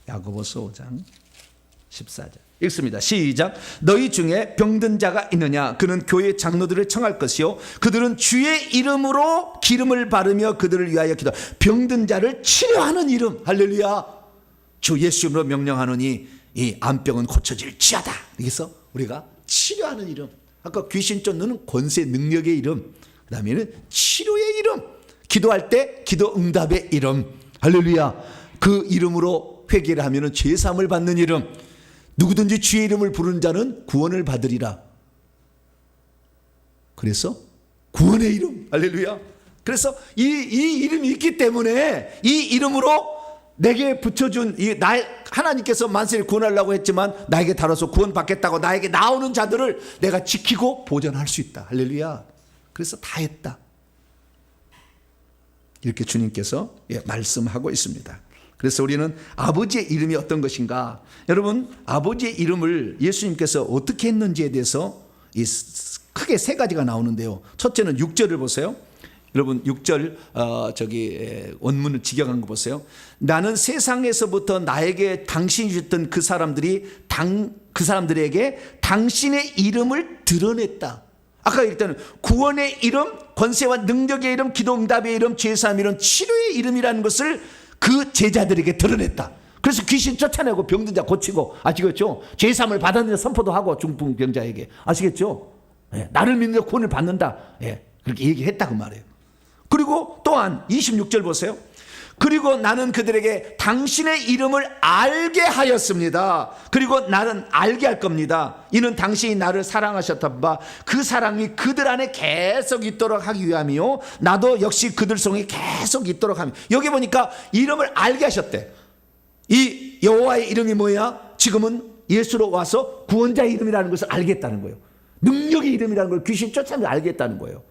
야고보서 5장 14절 읽습니다. 시작. 너희 중에 병든 자가 있느냐? 그는 교회 장로들을 청할 것이요 그들은 주의 이름으로 기름을 바르며 그들을 위하여 기도. 병든 자를 치료하는 이름. 할렐루야. 주 예수 이름으로 명령하노니 이 암병은 고쳐질지어다. 그래서 우리가 치료하는 이름. 아까 귀신 쫓는 권세 능력의 이름, 그 다음에는 치료의 이름, 기도할 때 기도 응답의 이름. 할렐루야. 그 이름으로 회개를 하면 죄사함을 받는 이름. 누구든지 주의 이름을 부르는 자는 구원을 받으리라. 그래서 구원의 이름. 할렐루야. 그래서 이 이름이 있기 때문에 이 이름으로 내게 붙여준 하나님께서 만세를 구원하려고 했지만 나에게 달아서 구원받겠다고 나에게 나오는 자들을 내가 지키고 보존할 수 있다. 할렐루야. 그래서 다 했다. 이렇게 주님께서 말씀하고 있습니다. 그래서 우리는 아버지의 이름이 어떤 것인가? 여러분, 아버지의 이름을 예수님께서 어떻게 했는지에 대해서 크게 3가지가 나오는데요. 첫째는 6절을 보세요. 여러분 6절 원문을 직역한 거 보세요. 나는 세상에서부터 나에게 당신이 주셨던 그 사람들에게 당신의 이름을 드러냈다. 아까 일단은 구원의 이름, 권세와 능력의 이름, 기도 응답의 이름, 죄사함의 이름, 치료의 이름이라는 것을 그 제자들에게 드러냈다. 그래서 귀신 쫓아내고 병든 자 고치고, 아시겠죠? 죄사함을 받았는데 선포도 하고 중풍병자에게, 아시겠죠? 나를 믿는 구원을 받는다. 그렇게 얘기했다고 말해요. 그리고 또한 26절 보세요. 그리고 나는 그들에게 당신의 이름을 알게 하였습니다. 그리고 나는 알게 할 겁니다. 이는 당신이 나를 사랑하셨던 바 그 사랑이 그들 안에 계속 있도록 하기 위함이요 나도 역시 그들 속에 계속 있도록 하며. 여기 보니까 이름을 알게 하셨대. 이 여호와의 이름이 뭐야? 지금은 예수로 와서 구원자의 이름이라는 것을 알겠다는 거예요. 능력의 이름이라는 걸 귀신 쫓아내는 걸 알겠다는 거예요.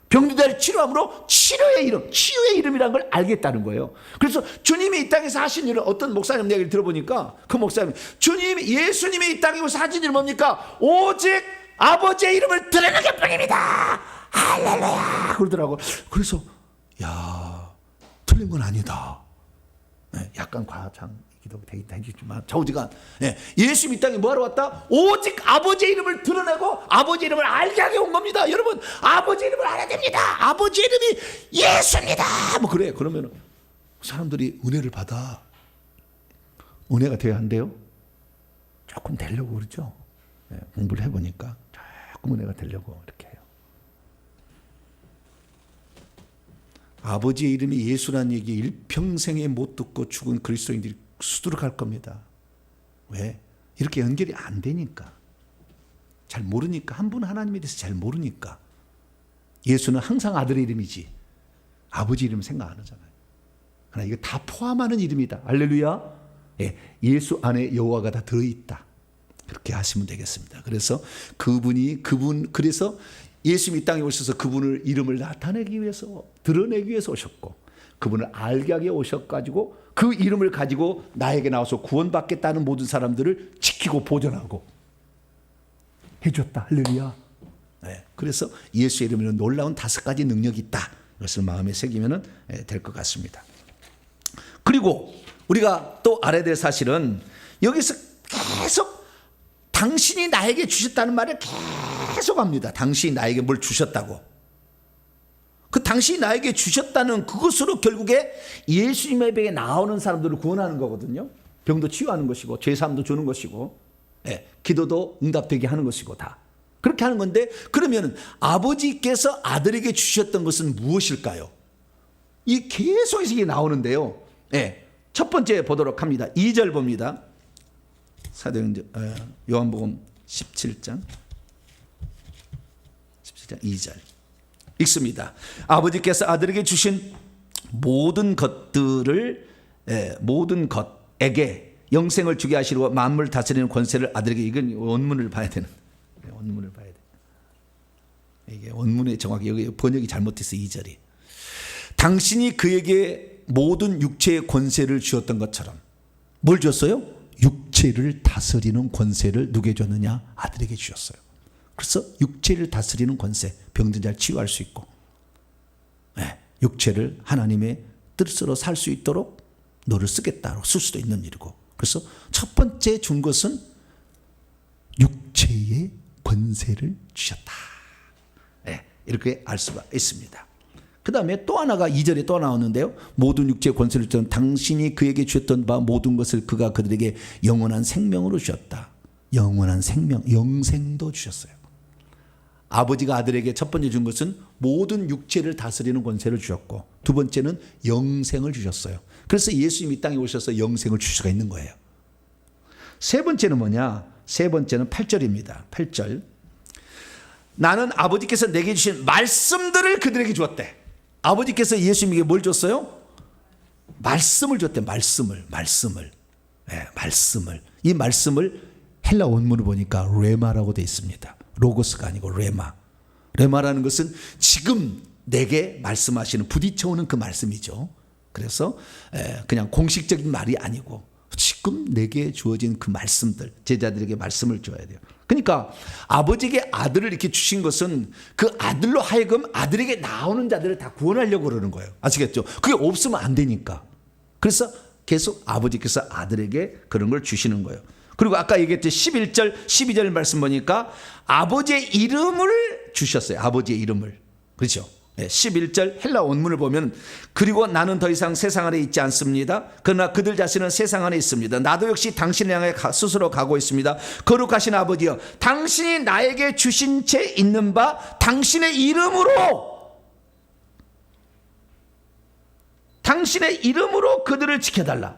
병든 자를 치료함으로 치료의 이름, 치유의 이름이라는 걸 알겠다는 거예요. 그래서 주님이 이 땅에서 하신 일을 어떤 목사님 얘기를 들어보니까 그 목사님, 예수님이 이 땅에 오셔서 하신 일은 뭡니까? 오직 아버지의 이름을 드러내는 게 뿐입니다. 할렐루야 그러더라고. 그래서 틀린 건 아니다. 약간 과장이기도 되겠지만 좌우지간 예수님 이 땅에 뭐하러 왔다? 오직 아버지의 이름을 드러내고 아버지의 이름을 알게 하게 온 겁니다. 여러분, 아버지의 이름을 알아야 됩니다. 아버지의 이름이 예수입니다. 뭐 그래. 그러면 사람들이 은혜를 받아. 은혜가 돼야 한대요. 조금 되려고 그러죠. 공부를 해보니까 조금 은혜가 되려고 이렇게 해요. 아버지의 이름이 예수라는 얘기 일평생에 못 듣고 죽은 그리스도인들이 수두룩할 겁니다. 왜? 이렇게 연결이 안 되니까. 잘 모르니까. 한 분 하나님에 대해서 잘 모르니까. 예수는 항상 아들의 이름이지 아버지 이름 생각 안 하잖아요. 그러나 이거 다 포함하는 이름이다. 할렐루야. 예수 안에 여호와가 다 들어있다. 그렇게 하시면 되겠습니다. 그래서 그래서 예수님이 이 땅에 오셔서 그분을 이름을 나타내기 위해서, 드러내기 위해서 오셨고, 그분을 알게 하게 오셔가지고 그 이름을 가지고 나에게 나와서 구원받겠다는 모든 사람들을 지키고 보존하고 해줬다. 할렐루야. 그래서 예수의 이름에는 놀라운 5가지 능력이 있다. 이것을 마음에 새기면 될 것 같습니다. 그리고 우리가 또 알아야 될 사실은 여기서 계속 당신이 나에게 주셨다는 말을 계속 합니다. 당신이 나에게 뭘 주셨다고. 그 당신이 나에게 주셨다는 그것으로 결국에 예수님에게 나오는 사람들을 구원하는 거거든요. 병도 치유하는 것이고 죄사함도 주는 것이고 기도도 응답되게 하는 것이고 다 그렇게 하는 건데, 그러면 아버지께서 아들에게 주셨던 것은 무엇일까요? 이 계속해서 이게 나오는데요. 첫 번째 보도록 합니다. 2절 봅니다. 요한복음 17장 2절 읽습니다. 아버지께서 아들에게 주신 모든 것에게 영생을 주게 하시고 만물을 다스리는 권세를 아들에게. 이건 원문을 봐야 되는. 원문을 봐야 돼. 이게 원문에 정확히 여기 번역이 잘못됐어. 2절이. 당신이 그에게 모든 육체의 권세를 주었던 것처럼 뭘 줬어요? 육체를 다스리는 권세를 누구에게 줬느냐? 아들에게 주셨어요. 그래서 육체를 다스리는 권세, 병든 자를 치유할 수 있고, 육체를 하나님의 뜻으로 살 수 있도록 너를 쓰겠다고 쓸 수도 있는 일이고. 그래서 첫 번째 준 것은 육체의 권세를 주셨다. 이렇게 알 수가 있습니다. 그 다음에 또 하나가 2절에 또 나오는데요. 모든 육체의 권세를 주던 당신이 그에게 주셨던 바 모든 것을 그가 그들에게 영원한 생명으로 주셨다. 영원한 생명, 영생도 주셨어요. 아버지가 아들에게 첫 번째 준 것은 모든 육체를 다스리는 권세를 주셨고, 두 번째는 영생을 주셨어요. 그래서 예수님이 이 땅에 오셔서 영생을 줄 수가 있는 거예요. 세 번째는 뭐냐? 세 번째는 8절입니다. 8절. 나는 아버지께서 내게 주신 말씀들을 그들에게 주었대. 아버지께서 예수님에게 뭘 줬어요? 말씀을 줬대. 말씀을. 이 말씀을 헬라 원문을 보니까 레마라고 되어 있습니다. 로고스가 아니고 레마. 레마라는 것은 지금 내게 말씀하시는, 부딪혀오는 그 말씀이죠. 그래서 그냥 공식적인 말이 아니고 지금 내게 주어진 그 말씀들, 제자들에게 말씀을 줘야 돼요. 그러니까 아버지에게 아들을 이렇게 주신 것은 그 아들로 하여금 아들에게 나오는 자들을 다 구원하려고 그러는 거예요. 아시겠죠? 그게 없으면 안 되니까. 그래서 계속 아버지께서 아들에게 그런 걸 주시는 거예요. 그리고 아까 얘기했듯이 11절, 12절 말씀 보니까 아버지의 이름을 주셨어요. 아버지의 이름을. 그렇죠? 11절 헬라 원문을 보면, 그리고 나는 더 이상 세상 안에 있지 않습니다. 그러나 그들 자신은 세상 안에 있습니다. 나도 역시 당신을 향해 스스로 가고 있습니다. 거룩하신 아버지여, 당신이 나에게 주신 채 있는 바 당신의 이름으로 그들을 지켜달라.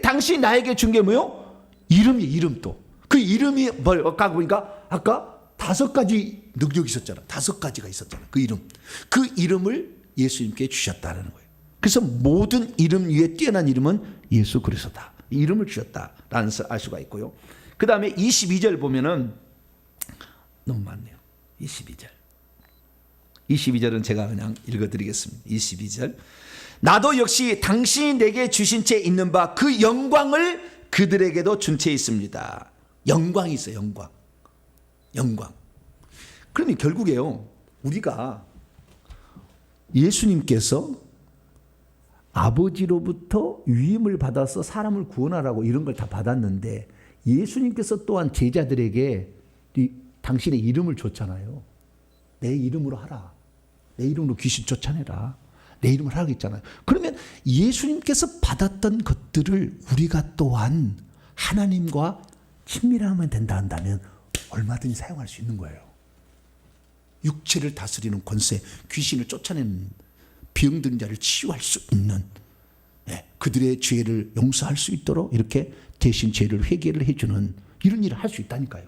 당신이 나에게 준 게 뭐요? 이름이, 이름도. 그 이름이 뭘까 보니까 아까 5가지 능력이 있었잖아. 5가지가 있었잖아. 그 이름. 그 이름을 예수님께 주셨다는 거예요. 그래서 모든 이름 위에 뛰어난 이름은 예수 그리스도다. 이름을 주셨다라는 것을 알 수가 있고요. 그 다음에 22절 보면은 너무 많네요. 22절은 제가 그냥 읽어드리겠습니다. 22절. 나도 역시 당신이 내게 주신 채 있는 바 그 영광을 그들에게도 준 채 있습니다. 영광이 있어요. 영광. 그러면 결국에요, 우리가 예수님께서 아버지로부터 위임을 받아서 사람을 구원하라고 이런 걸 다 받았는데, 예수님께서 또한 제자들에게 당신의 이름을 줬잖아요. 내 이름으로 하라. 내 이름으로 귀신 쫓아내라. 내 이름을 하라고 했잖아요. 그러면 예수님께서 받았던 것들을 우리가 또한 하나님과 친밀하면 된다 한다면 얼마든지 사용할 수 있는 거예요. 육체를 다스리는 권세, 귀신을 쫓아내는, 병든 자를 치유할 수 있는, 그들의 죄를 용서할 수 있도록 이렇게 대신 죄를 회개를 해주는 이런 일을 할 수 있다니까요.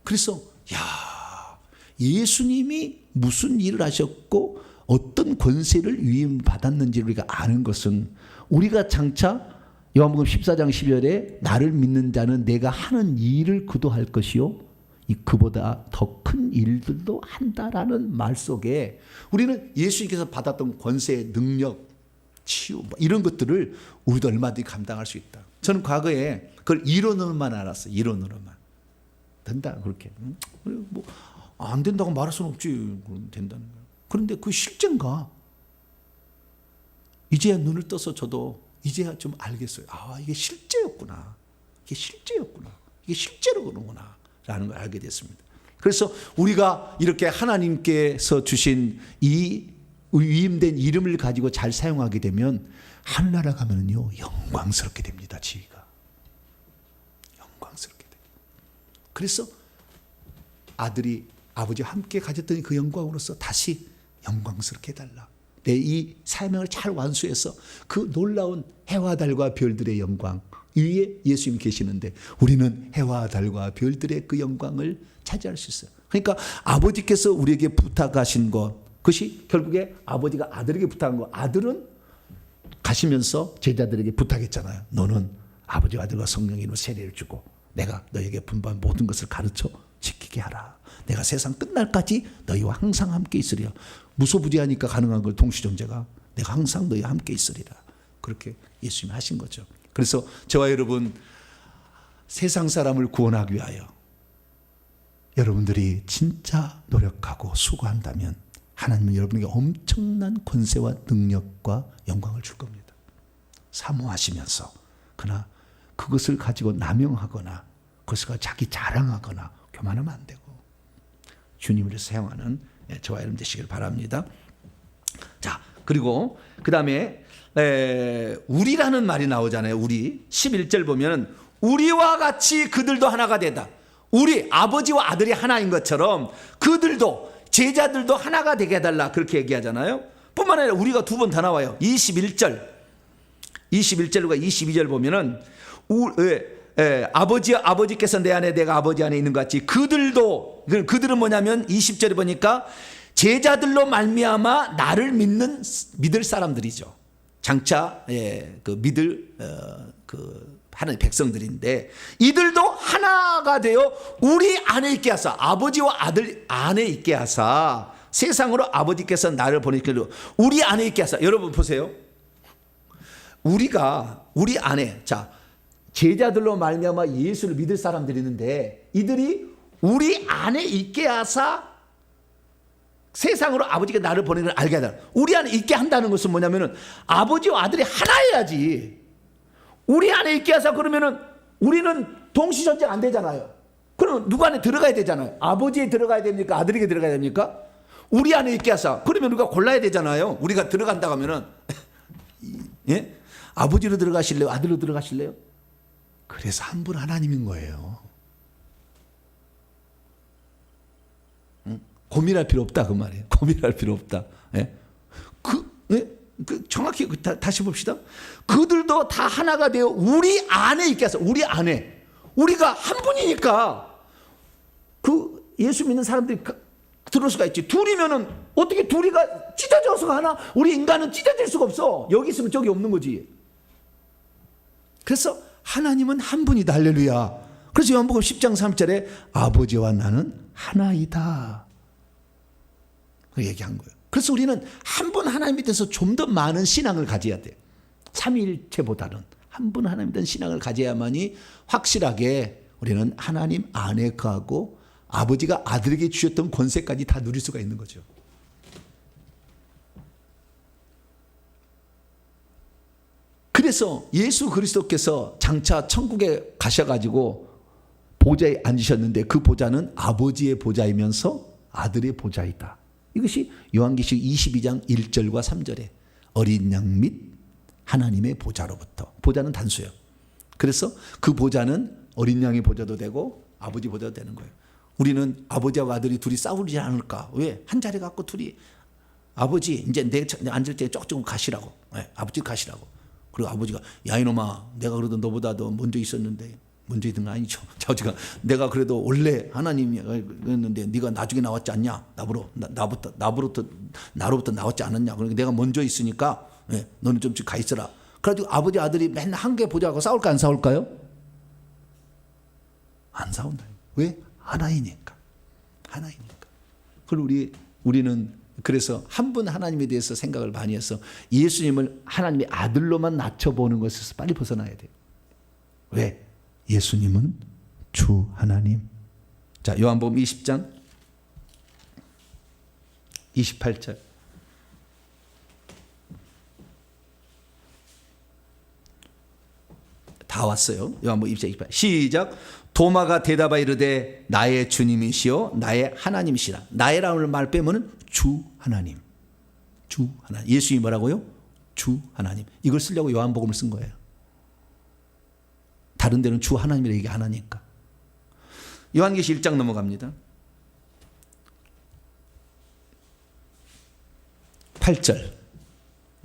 그래서 예수님이 무슨 일을 하셨고 어떤 권세를 위임받았는지를 우리가 아는 것은, 우리가 장차 요한복음 14장 12절에 나를 믿는 자는 내가 하는 일을 그도 할 것이요 그보다 더 큰 일들도 한다라는 말 속에 우리는 예수님께서 받았던 권세, 능력, 치유 이런 것들을 우리도 얼마든지 감당할 수 있다. 저는 과거에 그걸 이론으로만 알았어요. 이론으로만. 된다 그렇게. 뭐 안 된다고 말할 수는 없지. 된다는 거예요. 그런데 그 실제인가? 이제야 눈을 떠서 저도 이제야 좀 알겠어요. 이게 실제였구나. 이게 실제로 그러구나. 라는 걸 알게 됐습니다. 그래서 우리가 이렇게 하나님께서 주신 이 위임된 이름을 가지고 잘 사용하게 되면 하늘나라 가면요 영광스럽게 됩니다. 지위가 영광스럽게 돼요. 그래서 아들이 아버지와 함께 가졌던 그 영광으로서 다시 영광스럽게 해달라. 내 이 사명을 잘 완수해서 그 놀라운 해와 달과 별들의 영광 위에 예수님 계시는데 우리는 해와 달과 별들의 그 영광을 차지할 수 있어요. 그러니까 아버지께서 우리에게 부탁하신 것, 그것이 결국에 아버지가 아들에게 부탁한 것, 아들은 가시면서 제자들에게 부탁했잖아요. 너는 아버지와 아들과 성령의 이름으로 세례를 주고 내가 너에게 분부한 모든 것을 가르쳐 지키게 하라. 내가 세상 끝날까지 너희와 항상 함께 있으리라. 무소부지하니까 가능한 걸 동시존재가 내가 항상 너희와 함께 있으리라. 그렇게 예수님이 하신 거죠. 그래서 저와 여러분 세상 사람을 구원하기 위하여 여러분들이 진짜 노력하고 수고한다면 하나님은 여러분에게 엄청난 권세와 능력과 영광을 줄 겁니다. 사모하시면서 그러나 그것을 가지고 남용하거나 그것을 가지고 자기 자랑하거나 교만하면 안 되고 주님을 사용하는 저와 여러분 되시길 바랍니다. 자, 그리고 그 다음에 우리라는 말이 나오잖아요. 우리 11절 보면 우리와 같이 그들도 하나가 되다. 우리 아버지와 아들이 하나인 것처럼 그들도 제자들도 하나가 되게 해달라 그렇게 얘기하잖아요. 뿐만 아니라 우리가 두 번 더 나와요. 21절과 22절 보면은 아버지께서 내 안에 내가 아버지 안에 있는 것 같이 그들은 뭐냐면 20절에 보니까 제자들로 말미암아 나를 믿을 사람들이죠. 장차 믿을 하나님의 백성들인데 이들도 하나가 되어 우리 안에 있게 하사 아버지와 아들 안에 있게 하사 세상으로 아버지께서 나를 보내기로 우리 안에 있게 하사. 여러분 보세요. 우리 안에 제자들로 말미암아 예수를 믿을 사람들이 있는데 이들이 우리 안에 있게 하사 세상으로 아버지가 나를 보내는 걸 알게 하다. 우리 안에 있게 한다는 것은 뭐냐면은 아버지와 아들이 하나여야지. 우리 안에 있게 하사 그러면은 우리는 동시존재가 안 되잖아요. 그럼 누구 안에 들어가야 되잖아요. 아버지에 들어가야 됩니까? 아들에게 들어가야 됩니까? 우리 안에 있게 하사. 그러면 우리가 골라야 되잖아요. 우리가 들어간다고 하면은 예? 아버지로 들어가실래요? 아들로 들어가실래요? 그래서 한 분 하나님인 거예요. 고민할 필요 없다 그 말이에요. 고민할 필요 없다. 예? 정확히 다시 봅시다. 그들도 다 하나가 되어 우리 안에 있게 하사. 우리 안에 우리가 한 분이니까 그 예수 믿는 사람들이 들을 수가 있지. 둘이면은 어떻게 둘이가 찢어져서 가나? 우리 인간은 찢어질 수가 없어. 여기 있으면 저기 없는 거지. 그래서 하나님은 한 분이다. 할렐루야. 그래서 요한복음 10장 3절에 아버지와 나는 하나이다. 그 얘기한 거예요. 그래서 우리는 한 분 하나님 밑에서 좀 더 많은 신앙을 가져야 돼. 삼위일체보다는 한 분 하나님 밑에 신앙을 가져야만이 확실하게 우리는 하나님 안에 거하고 아버지가 아들에게 주셨던 권세까지 다 누릴 수가 있는 거죠. 그래서 예수 그리스도께서 장차 천국에 가셔가지고 보좌에 앉으셨는데 그 보좌는 아버지의 보좌이면서 아들의 보좌이다. 이것이 요한계시록 22장 1절과 3절에 어린 양 및 하나님의 보좌로부터. 보좌는 단수예요. 그래서 그 보좌는 어린 양의 보좌도 되고 아버지 보좌도 되는 거예요. 우리는 아버지와 아들이 둘이 싸우지 않을까? 왜? 한 자리 갖고 둘이 아버지 이제 내 앉을 때 조금 가시라고. 네, 아버지 가시라고. 그리고 아버지가 야 이놈아 내가 그래도 너보다 더 먼저 있었는데 먼저 있던 거 아니죠. 아버지가 내가 그래도 원래 하나님이었는데 네가 나중에 나왔지 않냐? 나로부터 나왔지 않았냐? 그러니까 내가 먼저 있으니까 네, 너는 좀 가 있어라. 그래가지고 아버지 아들이 맨날 한개 보자고 싸울까 안 싸울까요? 안 싸운다. 왜? 하나이니까. 그리고 우리는 그래서 한 분 하나님에 대해서 생각을 많이 해서 예수님을 하나님의 아들로만 낮춰보는 것에서 빨리 벗어나야 돼요. 왜? 예수님은 주 하나님. 자, 요한복음 20장 28절. 다 왔어요. 요한복음 20장 28. 시작. 도마가 대답하여 이르되 나의 주님이시요 나의 하나님이시라. 나의라는 말 빼면은 주 하나님. 주 하나님. 예수님이 뭐라고요? 주 하나님. 이걸 쓰려고 요한복음을 쓴 거예요. 다른 데는 주 하나님이라 얘기 안 하니까. 요한계시 1장 넘어갑니다. 8절.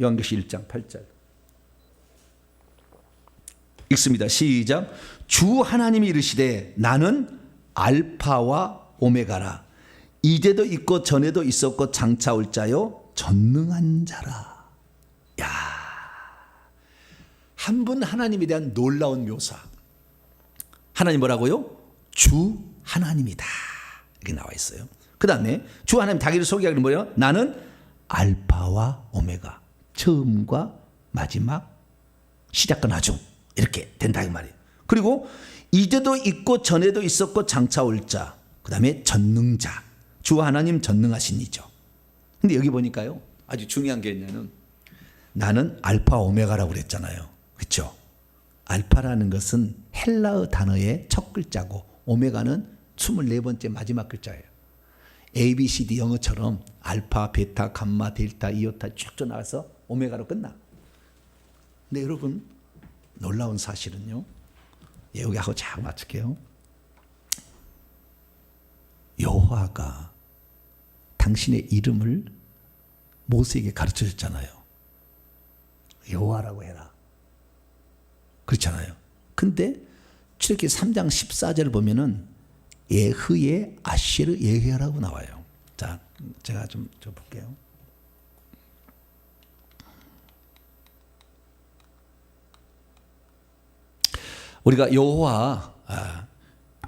요한계시 1장 8절 읽습니다. 시작. 주 하나님이 이르시되 나는 알파와 오메가라. 이제도 있고 전에도 있었고 장차 올 자요 전능한 자라. 야, 한 분 하나님에 대한 놀라운 묘사. 하나님 뭐라고요? 주 하나님이다. 이렇게 나와 있어요. 그 다음에 주 하나님 자기를 소개하기는 뭐예요? 나는 알파와 오메가, 처음과 마지막, 시작과 나중, 이렇게 된다 이 말이에요. 그리고 이제도 있고 전에도 있었고 장차 올 자, 그 다음에 전능자. 주 하나님 전능하신 이죠. 근데 여기 보니까요, 아주 중요한 게 있냐면 나는 알파 오메가라고 그랬잖아요. 그렇죠? 알파라는 것은 헬라어 단어의 첫 글자고 오메가는 24번째 마지막 글자예요. A, B, C, D 영어처럼 알파, 베타, 감마, 델타, 이오타 쭉 나가서 오메가로 끝나. 근데 여러분 놀라운 사실은요. 여기 하고 잘 맞출게요. 여호와가 당신의 이름을 모세에게 가르쳐줬잖아요. 여호와라고 해라. 그렇잖아요. 근데 출애굽기 3장 14절을 보면은 예흐예 아쉐르 예헤라고 나와요. 자, 제가 좀 볼게요. 우리가 여호와,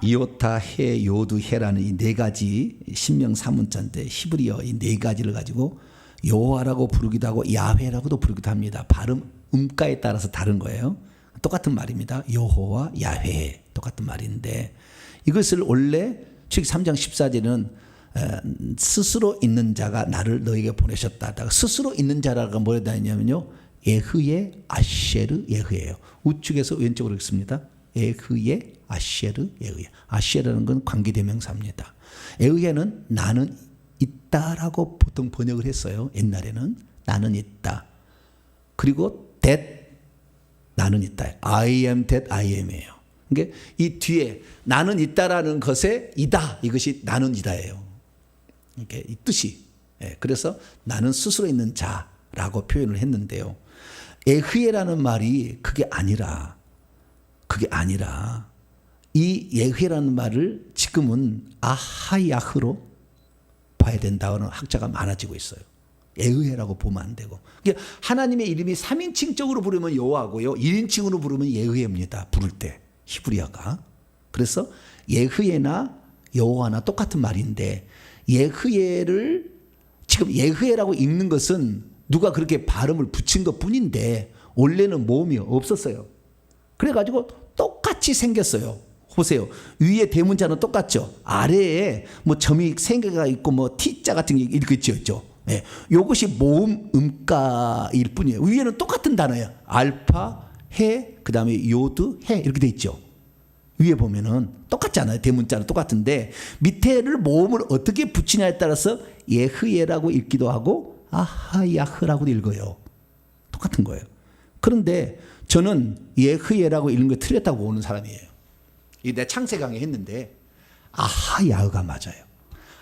이오타 해 요두 해라는 이 네 가지 신명 사문자인데 히브리어 이 네 가지를 가지고 여호와라고 부르기도 하고 야훼라고도 부르기도 합니다. 발음 음가에 따라서 다른 거예요. 똑같은 말입니다. 여호와 야훼 똑같은 말인데 이것을 원래 출애굽기 3장 14절에는 스스로 있는 자가 나를 너에게 보내셨다. 스스로 있는 자라가 뭐라 했냐면요. 예흐예 아쉐르 예흐예요. 우측에서 왼쪽으로 읽습니다. 예흐예 아쉐르 예흐예. 아쉐르라는 건 관계대명사입니다. 예흐예는 나는 있다라고 보통 번역을 했어요. 옛날에는 나는 있다. 그리고 that 나는 있다. I am that I am이에요. 그러니까 이 뒤에 나는 있다라는 것에 이다 이것이 나는 이다예요. 이렇게 이 뜻이. 그래서 나는 스스로 있는 자라고 표현을 했는데요. 예흐예라는 말이 그게 아니라 이 예흐예라는 말을 지금은 아하야흐로 봐야 된다는 학자가 많아지고 있어요. 예흐예라고 보면 안 되고. 그러니까 하나님의 이름이 3인칭적으로 부르면 여호와고요. 1인칭으로 부르면 예흐예입니다. 부를 때 히브리어가. 그래서 예흐예나 여호와나 똑같은 말인데 예흐예를 지금 예흐예라고 읽는 것은 누가 그렇게 발음을 붙인 것 뿐인데 원래는 모음이 없었어요. 그래가지고 똑같이 생겼어요. 보세요. 위에 대문자는 똑같죠. 아래에 뭐 점이 생겨가 있고 뭐 T자 같은 게 이렇게 지었죠. 예. 요것이 모음 음가일 뿐이에요. 위에는 똑같은 단어예요. 알파, 해, 그 다음에 요드, 해 이렇게 돼 있죠. 위에 보면은 똑같잖아요. 대문자는 똑같은데 밑에를 모음을 어떻게 붙이냐에 따라서 예흐예라고 읽기도 하고 아하야흐라고도 읽어요. 똑같은 거예요. 그런데 저는 예흐예라고 읽는 거 틀렸다고 보는 사람이에요. 이 내 창세 강의 했는데 아하야흐가 맞아요.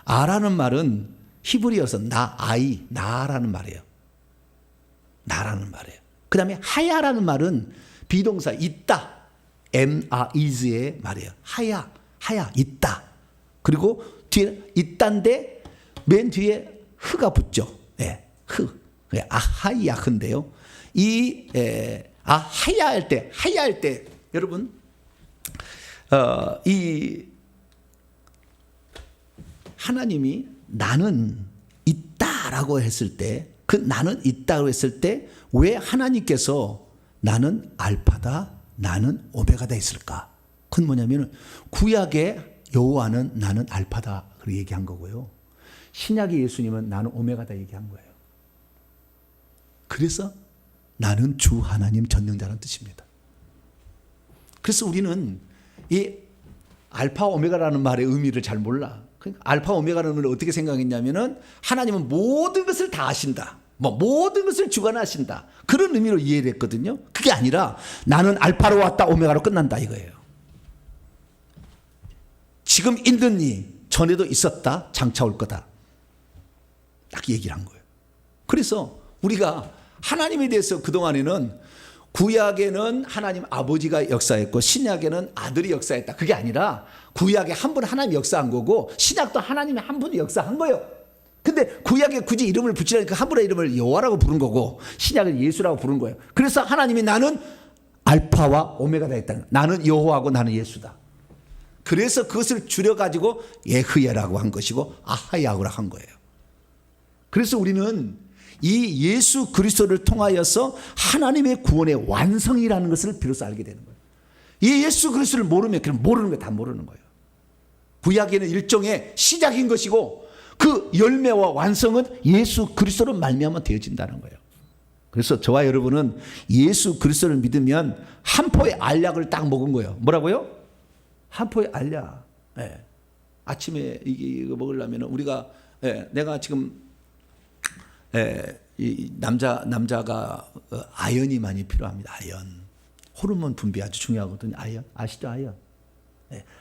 아라는 말은 히브리어에서 나라는 말이에요. 나라는 말이에요. 그 다음에 하야라는 말은 비동사 있다. is의 말이에요. 하야 있다. 그리고 뒤에 있다인데 맨 뒤에 흐가 붙죠. 네, 흐. 아하야흐인데요. 이 하야 할 때 여러분 이 하나님이 나는 있다라고 했을 때 그 나는 있다고 했을 때 왜 하나님께서 나는 알파다 나는 오메가다 했을까? 그건 뭐냐면 구약의 여호와는 나는 알파다 그렇게 얘기한 거고요. 신약의 예수님은 나는 오메가다 얘기한 거예요. 그래서 나는 주 하나님 전능자라는 뜻입니다. 그래서 우리는 이 알파 오메가라는 말의 의미를 잘 몰라. 그러니까 알파 오메가라는 걸 어떻게 생각했냐면은 하나님은 모든 것을 다 아신다. 모든 것을 주관하신다. 그런 의미로 이해를 했거든요. 그게 아니라 나는 알파로 왔다 오메가로 끝난다 이거예요. 지금 있느니 전에도 있었다 장차 올 거다. 딱 얘기를 한 거예요. 그래서 우리가 하나님에 대해서 그동안에는 구약에는 하나님 아버지가 역사했고 신약에는 아들이 역사했다. 그게 아니라 구약에 한 분 하나님이 역사한 거고 신약도 하나님이 한 분이 역사한 거예요. 근데 구약에 굳이 이름을 붙이려니까 한 분의 이름을 여호와라고 부른 거고 신약은 예수라고 부른 거예요. 그래서 하나님이 나는 알파와 오메가다 했다는 거예요. 나는 여호와고 나는 예수다. 그래서 그것을 줄여가지고 예흐예라고 한 것이고 아하야후라고 한 거예요. 그래서 우리는 이 예수 그리스도를 통하여서 하나님의 구원의 완성이라는 것을 비로소 알게 되는 거예요. 이 예수 그리스도를 모르면 그냥 모르는 거예요. 다 모르는 거예요. 구약에는 일종의 시작인 것이고 그 열매와 완성은 예수 그리스도로 말미암아 되어진다는 거예요. 그래서 저와 여러분은 예수 그리스도를 믿으면 한 포의 알약을 딱 먹은 거예요. 뭐라고요? 한 포의 알약. 예. 아침에 이거 먹으려면 우리가 내가 지금 이 남자가 아연이 많이 필요합니다. 아연. 호르몬 분비 아주 중요하거든요. 아연. 아시죠? 아연.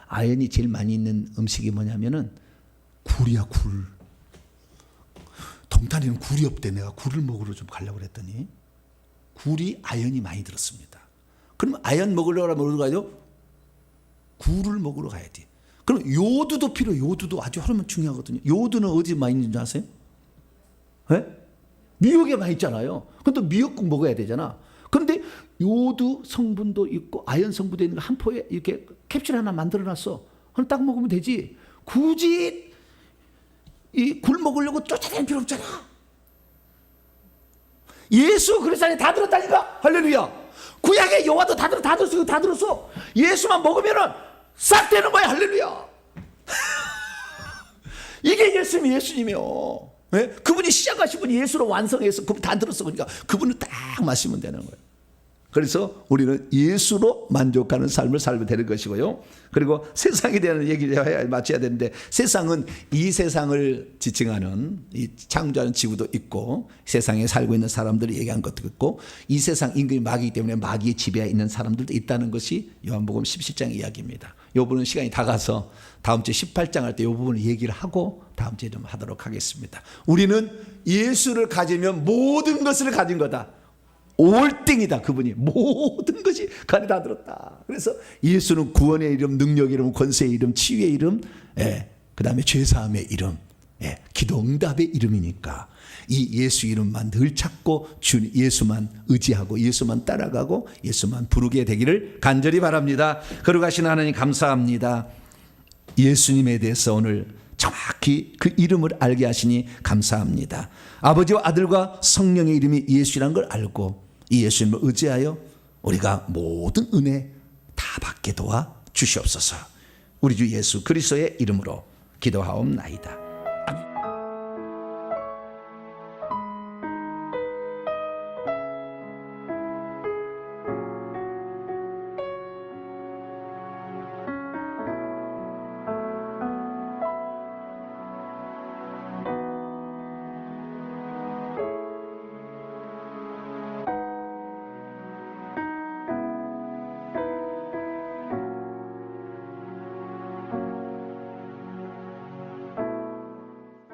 아연이 제일 많이 있는 음식이 뭐냐면은 굴이야, 굴. 동탄에는 굴이 없대. 내가 굴을 먹으러 좀 가려고 그랬더니 굴이 아연이 많이 들었습니다. 그럼 아연 먹으려고 하면 어디로 가요? 굴을 먹으러 가야지. 그럼 요두도 필요해요. 요두도 아주 호르몬 중요하거든요. 요두는 어디 많이 있는지 아세요? 네? 미역에 많이 있잖아요. 근데 미역국 먹어야 되잖아. 그런데 요두 성분도 있고 아연 성분도 있는 거 한 포에 이렇게 캡슐 하나 만들어놨어. 그럼 딱 먹으면 되지. 굳이 이 굴 먹으려고 쫓아다닐 필요 없잖아. 예수 그리스도 안에 다 들었다니까. 할렐루야. 구약의 여호와도 다 들었어. 예수만 먹으면은 싹 되는 거야. 할렐루야. 이게 예수님이요. 네? 그분이 시작하신 분이 예수로 완성해서 그분 다 들었어. 그러니까 그분을 딱 마시면 되는 거예요. 그래서 우리는 예수로 만족하는 삶을 살면 되는 것이고요. 그리고 세상에 대한 얘기를 마쳐야 되는데 세상은 이 세상을 지칭하는 이 창조하는 지구도 있고 세상에 살고 있는 사람들이 얘기한 것도 있고 이 세상 임금이 마귀이기 때문에 마귀의 지배하에 있는 사람들도 있다는 것이 요한복음 17장 이야기입니다. 이 부분은 시간이 다 가서 다음 주에 18장 할 때 이 부분을 얘기를 하고 다음 주에 좀 하도록 하겠습니다. 우리는 예수를 가지면 모든 것을 가진 거다. 올등이다. 그분이 모든 것이 그 안에 다 들었다. 그래서 예수는 구원의 이름, 능력의 이름, 권세의 이름, 치유의 이름, 그 다음에 죄사함의 이름, 기도 응답의 이름이니까 이 예수 이름만 늘 찾고 예수만 의지하고 예수만 따라가고 예수만 부르게 되기를 간절히 바랍니다. 거룩하신 하나님 감사합니다. 예수님에 대해서 오늘 정확히 그 이름을 알게 하시니 감사합니다. 아버지와 아들과 성령의 이름이 예수라는 걸 알고 이 예수님을 의지하여 우리가 모든 은혜 다 받게 도와 주시옵소서. 우리 주 예수 그리스도의 이름으로 기도하옵나이다.